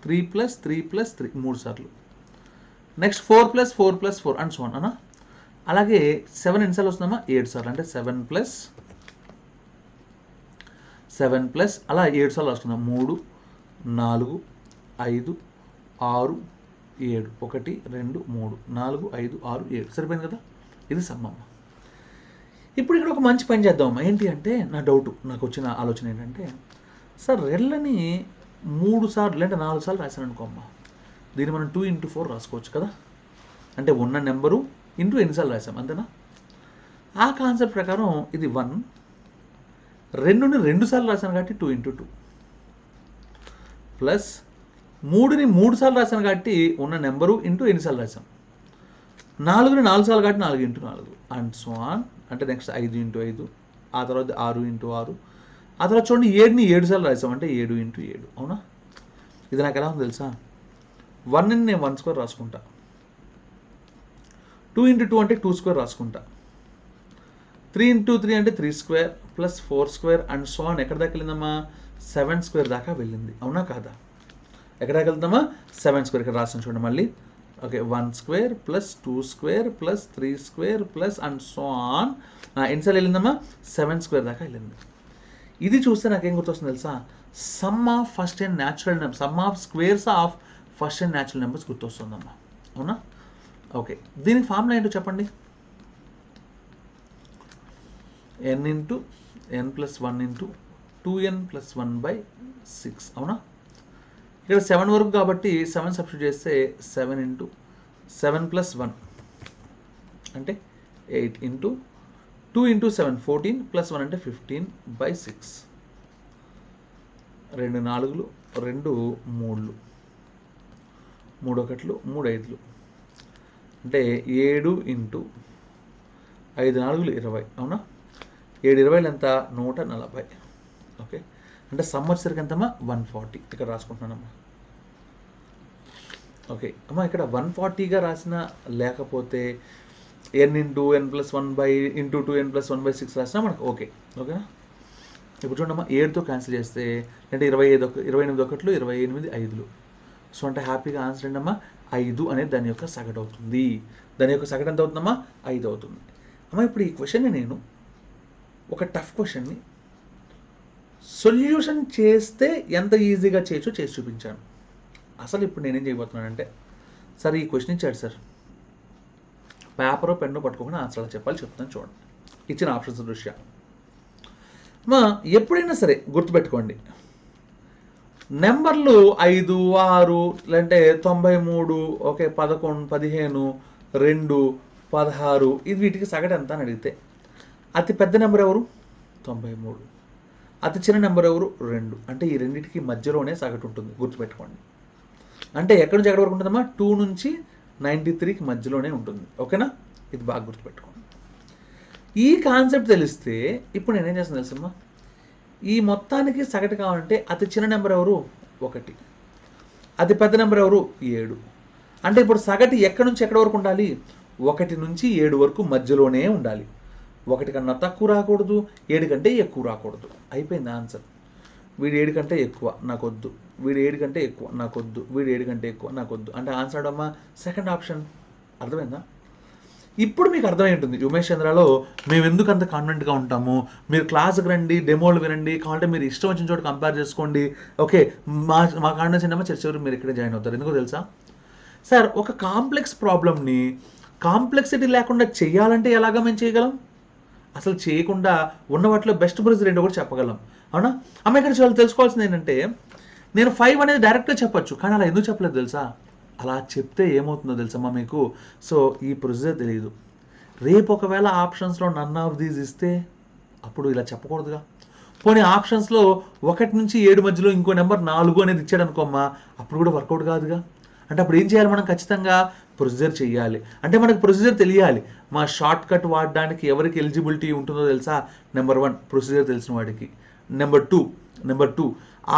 3 + 3 + 3 3 సార్లు. నెక్స్ట్ 4 + 4 + 4 అండ్ సో ఆన్ అన్నా. అలాగే 7 ఎన్నిసార్లు వస్తుందమ్మా? 7 సార్లు. అంటే 7 + 7 అలా 7 సార్లు రాసుకుందాం. 3 4 5 6 7 1 2 3 4 5 6 7 సరిపోయింది కదా. ఇది సమ్మమ్మ. ఇప్పుడు ఇక్కడ ఒక మంచి పని చేద్దామమ్మా. ఏంటి అంటే నా డౌట్, నాకు వచ్చిన ఆలోచన ఏంటంటే, సార్ రెళ్ళని 3 సార్లు లేదంటే 4 సార్లు రాశాను అనుకోమ్మా. దీన్ని మనం 2 × 4 రాసుకోవచ్చు కదా. అంటే ఉన్న నెంబరు ఇంటూ ఎన్నిసార్లు రాసాం, అంతేనా? ఆ కాన్సెప్ట్ ప్రకారం ఇది 1, 2ని 2 సార్లు రాశాను కాబట్టి 2 × 2 ప్లస్ 3ని 3 సార్లు రాశాను కాబట్టి ఉన్న నెంబరు ఇంటూ ఎన్నిసార్లు రాశాం, 4ని 4 సార్లు కాబట్టి 4 × 4 అండ్ సో ఆన్. అంటే నెక్స్ట్ 5 × 5, ఆ తర్వాత 6 × 6, ఆ తర్వాత చూడండి 7ని 7 సార్లు రాసాం అంటే 7 × 7. అవునా, ఇది నాకు ఎలా ఉంది తెలుసా? 1ని నేను 1² రాసుకుంటా, 2 × 2 అంటే 2² రాసుకుంటా, 3 × 3 అంటే 3² ప్లస్ 4² అండ్ సో ఆన్. ఎక్కడ దాకా వెళ్ళిందమ్మా? 7² దాకా వెళ్ళింది. అవునా కాదా? ఎక్కడ దాకా వెళ్తామా? 7². ఇక్కడ రాసిన చూడండి మళ్ళీ. Okay, 1² plus 2² plus 3² plus and so on. ఎన్నిసార్లు వెళ్ళిందమ్మా? 7² దాకా వెళ్ళింది. ఇది చూస్తే నాకేం గుర్తొస్తుంది తెలుసా? Sum of first and natural number, sum of squares of first and natural numbers గుర్తొస్తుందమ్మా. అవునా? ఓకే, దీనికి ఫార్ములా ఏంటో చెప్పండి. n × n + 1 × 2n + 1/6. అవునా, ఇక్కడ 7 వరకు కాబట్టి 7 సబ్స్టిట్యూట్ చేస్తే 7 × 7 + 1 అంటే 8 × 2 × 7 14 + 1 అంటే 15/6. 2 4లు 2 3లు 3 1లు 3 5లు అంటే 7 × 5 4లు 20. అవునా, 7 20లు ఎంత? 140. ఓకే, అంటే సమ్ వచ్చేసరికి ఎంతమ్మా? 140. ఇక్కడ రాసుకుంటున్నానమ్మా. ఓకే అమ్మా, ఇక్కడ 140గా రాసిన లేకపోతే n × n + 1 × 2n + 1/6 రాసినా మనకు ఓకే. ఓకేనా, ఇప్పుడు చూడమ్మా 7తో క్యాన్సిల్ చేస్తే అంటే 28 1లు 28 5లు సో అంటే హ్యాపీగా ఆన్సర్ ఏంటమ్మా 5 అనేది దాని యొక్క సగటు అవుతుంది. దాని యొక్క సగటు ఎంత అవుతుందమ్మా 5 అవుతుంది. అమ్మ ఇప్పుడు ఈ క్వశ్చన్ని నేను ఒక టఫ్ క్వశ్చన్ని సొల్యూషన్ చేస్తే ఎంత ఈజీగా చేయొచ్చో చేసి చూపించాను. అసలు ఇప్పుడు నేనేం చేయబోతున్నానంటే, సార్ ఈ క్వశ్చన్ ఇచ్చాడు సార్, పేపరు పెన్ను పట్టుకోకుండా ఆన్సర్ అలా చెప్పాలి, చెప్తాను చూడండి ఇచ్చిన ఆప్షన్స్ దృష్ట్యా. మా ఎప్పుడైనా సరే గుర్తుపెట్టుకోండి, నెంబర్లు 5, 6 లేదంటే 93, ఓకే 11, 15, 2, 16 ఇది వీటికి సగటు ఎంత అని అడిగితే అతి పెద్ద నెంబర్ ఎవరు 93, అతి చిన్న నెంబర్ ఎవరు 2. అంటే ఈ రెండింటికి మధ్యలోనే సగటు ఉంటుంది, గుర్తుపెట్టుకోండి. అంటే ఎక్కడి నుంచి ఎక్కడి వరకు ఉంటుందమ్మా 2 నుంచి 93కి మధ్యలోనే ఉంటుంది. ఓకేనా, ఇది బాగా గుర్తుపెట్టుకోండి. ఈ కాన్సెప్ట్ తెలిస్తే ఇప్పుడు నేనేం చేస్తాను తెలుసమ్మా, ఈ మొత్తానికి సగటు కావాలంటే అతి చిన్న నెంబర్ ఎవరు 1, అతి పెద్ద నెంబర్ ఎవరు 7. అంటే ఇప్పుడు సగటు ఎక్కడి నుంచి ఎక్కడి వరకు ఉండాలి 1 నుంచి 7 వరకు మధ్యలోనే ఉండాలి. 1 కన్నా తక్కువ రాకూడదు, 7 కంటే ఎక్కువ రాకూడదు. అయిపోయింది ఆన్సర్. వీడు 7 కంటే ఎక్కువ నాకొద్దు, వీడు 7 కంటే ఎక్కువ నాకొద్దు, వీడు 7 కంటే ఎక్కువ నాకొద్దు. అంటే ఆన్సర్ అమ్మా సెకండ్ ఆప్షన్. అర్థమైందా? ఇప్పుడు మీకు అర్థమై ఉంటుంది ఉమేష్ చంద్రలో మేము ఎందుకు అంత కాన్ఫిడెంట్గా ఉంటాము. మీరు క్లాస్కి రండి, డెమోలు వినండి, కావాలంటే మీరు ఇష్టం వచ్చిన చోట కంపేర్ చేసుకోండి. ఓకే, మా కాన్ఫిడెన్స్ ఏంటమ్మా చర్చ మీరు ఇక్కడే జాయిన్ అవుతారు. ఎందుకో తెలుసా సార్, ఒక కాంప్లెక్స్ ప్రాబ్లమ్ని కాంప్లెక్సిటీ లేకుండా చేయాలంటే ఎలాగా మేము చేయగలం? అసలు చేయకుండా ఉన్న వాటిలో బెస్ట్ ప్రొసీజర్ ఏంటో కూడా చెప్పగలం. అవునా అమ్మ? ఇక్కడ చాలా తెలుసుకోవాల్సింది ఏంటంటే, నేను 5 అనేది డైరెక్ట్గా చెప్పొచ్చు, కానీ అలా ఎందుకు చెప్పలేదు తెలుసా? అలా చెప్తే ఏమవుతుందో తెలుసమ్మా మీకు. సో ఈ ప్రొసీజర్ తెలియదు. రేపు ఒకవేళ ఆప్షన్స్లో నన్ ఆఫ్ దీస్ ఇస్తే అప్పుడు ఇలా చెప్పకూడదుగా. పోనీ ఆప్షన్స్లో 1 నుంచి 7 మధ్యలో ఇంకో నెంబర్ 4 అనేది ఇచ్చాడు అనుకోమ్మా, అప్పుడు కూడా వర్కౌట్ కాదుగా. అంటే అప్పుడు ఏం చేయాలి మనం? ఖచ్చితంగా ప్రొసీజర్ చేయాలి. అంటే మనకు ప్రొసీజర్ తెలియాలి. మా షార్ట్ కట్ వాడడానికి ఎవరికి ఎలిజిబిలిటీ ఉంటుందో తెలుసా? నెంబర్ 1 ప్రొసీజర్ తెలిసిన వాడికి. నెంబర్ టూ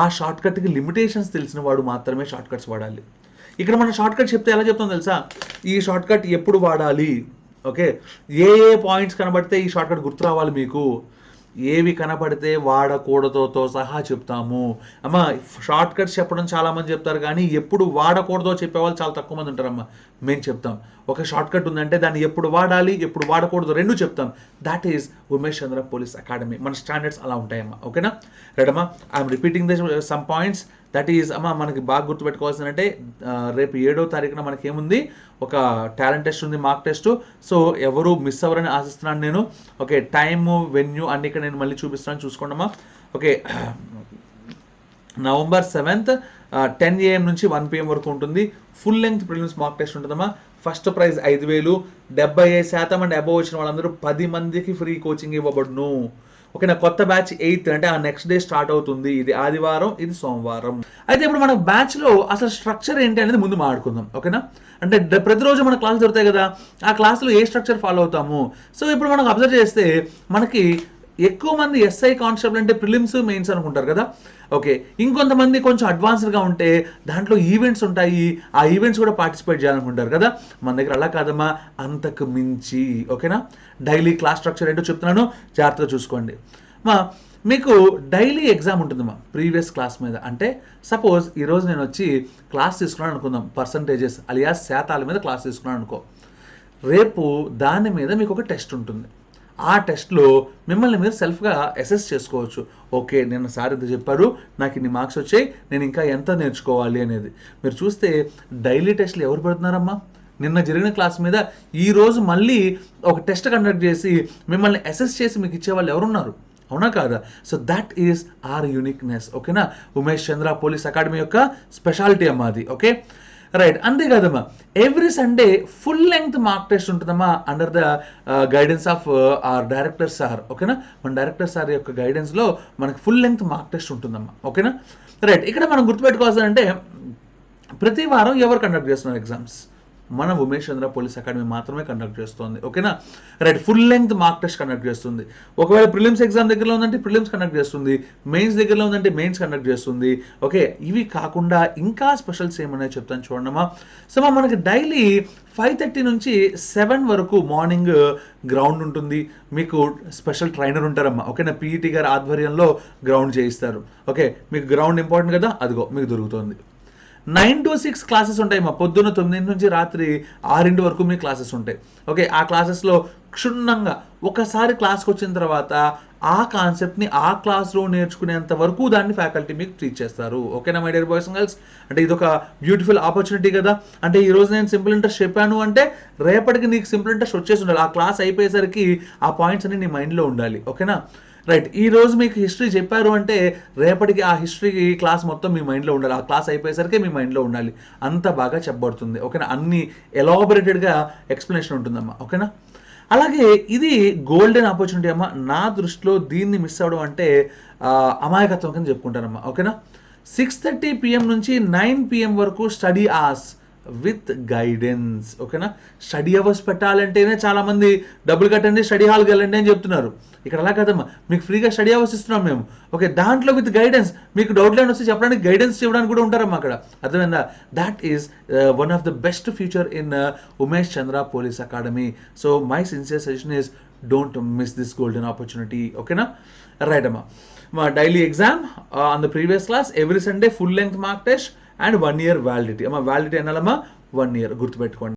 ఆ షార్ట్ కట్కి లిమిటేషన్స్ తెలిసిన వాడు మాత్రమే షార్ట్ కట్స్ వాడాలి. ఇక్కడ మనం షార్ట్ కట్ చెప్తే ఎలా చెప్తాం తెలుసా? ఈ షార్ట్ కట్ ఎప్పుడు వాడాలి, ఓకే, ఏ పాయింట్స్ కనబడితే ఈ షార్ట్ కట్ గుర్తు రావాలి మీకు, ఏవి కనపడితే వాడకూడదోతో సహా చెప్తాము. అమ్మ షార్ట్ కట్స్ చెప్పడం చాలామంది చెప్తారు, కానీ ఎప్పుడు వాడకూడదో చెప్పేవాళ్ళు చాలా తక్కువ మంది ఉంటారమ్మా. మేము చెప్తాం. ఒక షార్ట్ కట్ ఉందంటే దాన్ని ఎప్పుడు వాడాలి, ఎప్పుడు వాడకూడదు 2 చెప్తాం. That is Umesh Chandra police academy. మన స్టాండర్డ్స్ అలా ఉంటాయమ్మా. ఓకేనా? రైట్ అమ్మా, I'm repeating this some points. That is అమ్మా మనకి బాగా గుర్తుపెట్టుకోవాల్సిందంటే రేపు 7వ తారీఖున మనకేముంది, ఒక టాలెంట్ టెస్ట్ ఉంది, మార్క్ టెస్ట్. సో ఎవరు మిస్ అవ్వరని ఆశిస్తున్నాను నేను. ఓకే, టైము, వెన్యూ అన్ని ఇక్కడ నేను మళ్ళీ చూపిస్తున్నాను, చూసుకోండమ్మా. ఓకే, నవంబర్ 7th 10 AM నుంచి 1 PM వరకు ఉంటుంది. Full length prelims mark test ఉంటుందమ్మా. ఫస్ట్ ప్రైజ్ 5,000, 75% అండ్ అబోవ్ వచ్చిన వాళ్ళందరూ 10 మందికి ఫ్రీ కోచింగ్ ఇవ్వబడును. ఓకే, నా కొత్త బ్యాచ్ 8th అంటే ఆ నెక్స్ట్ డే స్టార్ట్ అవుతుంది. ఇది ఆదివారం, ఇది సోమవారం. అయితే ఇప్పుడు మన బ్యాచ్లో అసలు స్ట్రక్చర్ ఏంటి అనేది ముందు మాట్లాడుకుందాం. ఓకేనా? అంటే ప్రతిరోజు మన క్లాసులు దొరుకుతాయి కదా, ఆ క్లాసులో ఏ స్ట్రక్చర్ ఫాలో అవుతాము. సో ఇప్పుడు మనం అబ్జర్వ్ చేస్తే మనకి ఎక్కువ మంది ఎస్ఐ కానిస్టేబుల్ అంటే ప్రిలిమ్స్, మెయిన్స్ అనుకుంటారు కదా. ఓకే, ఇంకొంతమంది కొంచెం అడ్వాన్స్డ్గా ఉంటే దాంట్లో ఈవెంట్స్ ఉంటాయి, ఆ ఈవెంట్స్ కూడా పార్టిసిపేట్ చేయాలనుకుంటారు కదా. మన దగ్గర అలా కాదమ్మా, అంతకు మించి. ఓకేనా? డైలీ క్లాస్ స్ట్రక్చర్ ఏంటో చెప్తున్నాను, జాగ్రత్తగా చూసుకోండి. మీకు డైలీ ఎగ్జామ్ ఉంటుందమ్మా ప్రీవియస్ క్లాస్ మీద. అంటే సపోజ్ ఈరోజు నేను వచ్చి క్లాస్ తీసుకున్నాను అనుకుందాం, పర్సంటేజెస్ అలియాస్ శాతాల మీద క్లాస్ తీసుకున్నాను అనుకో. రేపు దాని మీద మీకు ఒక టెస్ట్ ఉంటుంది. ఆ టెస్ట్లో మిమ్మల్ని మీరు సెల్ఫ్గా అసెస్ చేసుకోవచ్చు. ఓకే, నిన్న సార్ ఇది చెప్పారు, నాకు ఇన్ని మార్క్స్ వచ్చాయి, నేను ఇంకా ఎంత నేర్చుకోవాలి అనేది. మీరు చూస్తే డైలీ టెస్ట్లు ఎవరు పెడుతున్నారమ్మా? నిన్న జరిగిన క్లాస్ మీద ఈరోజు మళ్ళీ ఒక టెస్ట్ కండక్ట్ చేసి మిమ్మల్ని అసెస్ చేసి మీకు ఇచ్చేవాళ్ళు ఎవరున్నారు? అవునా కాదా? So that is our uniqueness. ఓకేనా? ఉమేష్ చంద్ర పోలీస్ అకాడమీ యొక్క స్పెషాలిటీ అమ్మా అది. Okay, right. అంతేకాదమ్మా, every Sunday full length mark test ఉంటుందమ్మా under the guidance of our director sir. ఓకేనా? మన డైరెక్టర్ సార్ యొక్క గైడెన్స్లో మనకి ఫుల్ లెంగ్త్ మార్క్ టెస్ట్ ఉంటుందమ్మా. ఓకేనా? రైట్. ఇక్కడ మనం గుర్తుపెట్టుకోవాల్సిందంటే ప్రతి వారం ఎవరు కండక్ట్ చేస్తున్నారు ఎగ్జామ్స్? మన ఉమేష్ చంద్ర పోలీస్ అకాడమీ మాత్రమే కండక్ట్ చేస్తుంది. ఓకేనా? Right. Full length mark test conduct చేస్తుంది. ఒకవేళ ప్రిలిమ్స్ ఎగ్జామ్ దగ్గరలో ఉందంటే ప్రిలిమ్స్ కండక్ట్ చేస్తుంది, మెయిన్స్ దగ్గరలో ఉందంటే మెయిన్స్ కండక్ట్ చేస్తుంది. ఓకే, ఇవి కాకుండా ఇంకా స్పెషల్స్ ఏమన్నా చెప్తాను చూడమ్మా. సో మనకి డైలీ 5:30 నుంచి 7 వరకు మార్నింగ్ గ్రౌండ్ ఉంటుంది. మీకు స్పెషల్ ట్రైనర్ ఉంటారమ్మా. ఓకేనా? పీఈటీ గారి ఆధ్వర్యంలో గ్రౌండ్ చేయిస్తారు. ఓకే, మీకు గ్రౌండ్ ఇంపార్టెంట్ కదా, అదిగో మీకు దొరుకుతుంది. 9 to 6 క్లాసెస్ ఉంటాయి మా పొద్దున్న 9 నుంచి రాత్రి 6 వరకు మీ క్లాసెస్ ఉంటాయి. ఓకే, ఆ క్లాసెస్లో క్షుణ్ణంగా ఒకసారి క్లాస్కి వచ్చిన తర్వాత ఆ కాన్సెప్ట్ని ఆ క్లాస్లో నేర్చుకునేంత వరకు దాన్ని ఫ్యాకల్టీ మీకు టీచ్ చేస్తారు. ఓకేనా my dear boys and girls? అంటే ఇది ఒక బ్యూటిఫుల్ ఆపర్చునిటీ కదా. అంటే ఈ రోజు నేను సింపుల్ ఇంట్రెస్ట్ చెప్పాను అంటే రేపటికి నీకు సింపుల్ ఇంట్రెస్ట్ వచ్చేసి ఉండాలి. ఆ క్లాస్ అయిపోయేసరికి ఆ పాయింట్స్ అన్ని నీ మైండ్లో ఉండాలి. ఓకేనా? రైట్, ఈ రోజు మీకు హిస్టరీ చెప్పారు అంటే రేపటికి ఆ హిస్టరీ క్లాస్ మొత్తం మీ మైండ్లో ఉండాలి. ఆ క్లాస్ అయిపోయేసరికి మీ మైండ్లో ఉండాలి. అంత బాగా చెప్పబడుతుంది. ఓకేనా? అన్ని ఎలాబొరేటెడ్గా ఎక్స్ప్లెనేషన్ ఉంటుందమ్మా. ఓకేనా? అలాగే ఇది గోల్డెన్ ఆపర్చునిటీ అమ్మా. నా దృష్టిలో దీన్ని మిస్ అవ్వడం అంటే అమాయకత్వం కింద చెప్పుకుంటానమ్మా. ఓకేనా? 6:30 PM నుంచి 9 PM వరకు స్టడీ అవర్స్ విత్ గైడెన్స్. ఓకేనా? స్టడీ అవర్స్ పెట్టాలంటేనే చాలామంది డబ్బులు కట్టండి స్టడీ హాల్కి వెళ్ళండి అని చెప్తున్నారు. ఇక్కడ అలా కదమ్మా, మీకు ఫ్రీగా స్టడీ అవర్స్ ఇస్తున్నాం మేము. ఓకే, దాంట్లో విత్ గైడెన్స్, మీకు డౌట్ లైన్ వస్తే చెప్పడానికి గైడెన్స్ ఇవ్వడానికి కూడా ఉంటారమ్మా అక్కడ. అర్థమైందా? That is one of the best future in Umesh Chandra police academy. So my sincere suggestion is don't miss this golden opportunity. ఓకేనా? రైట్ అమ్మా. మా daily exam on the previous class, every Sunday full length mark test and 1 year validity. అమ్మా validity అనాలమ్మా 1 year, గుర్తుపెట్టుకోండి.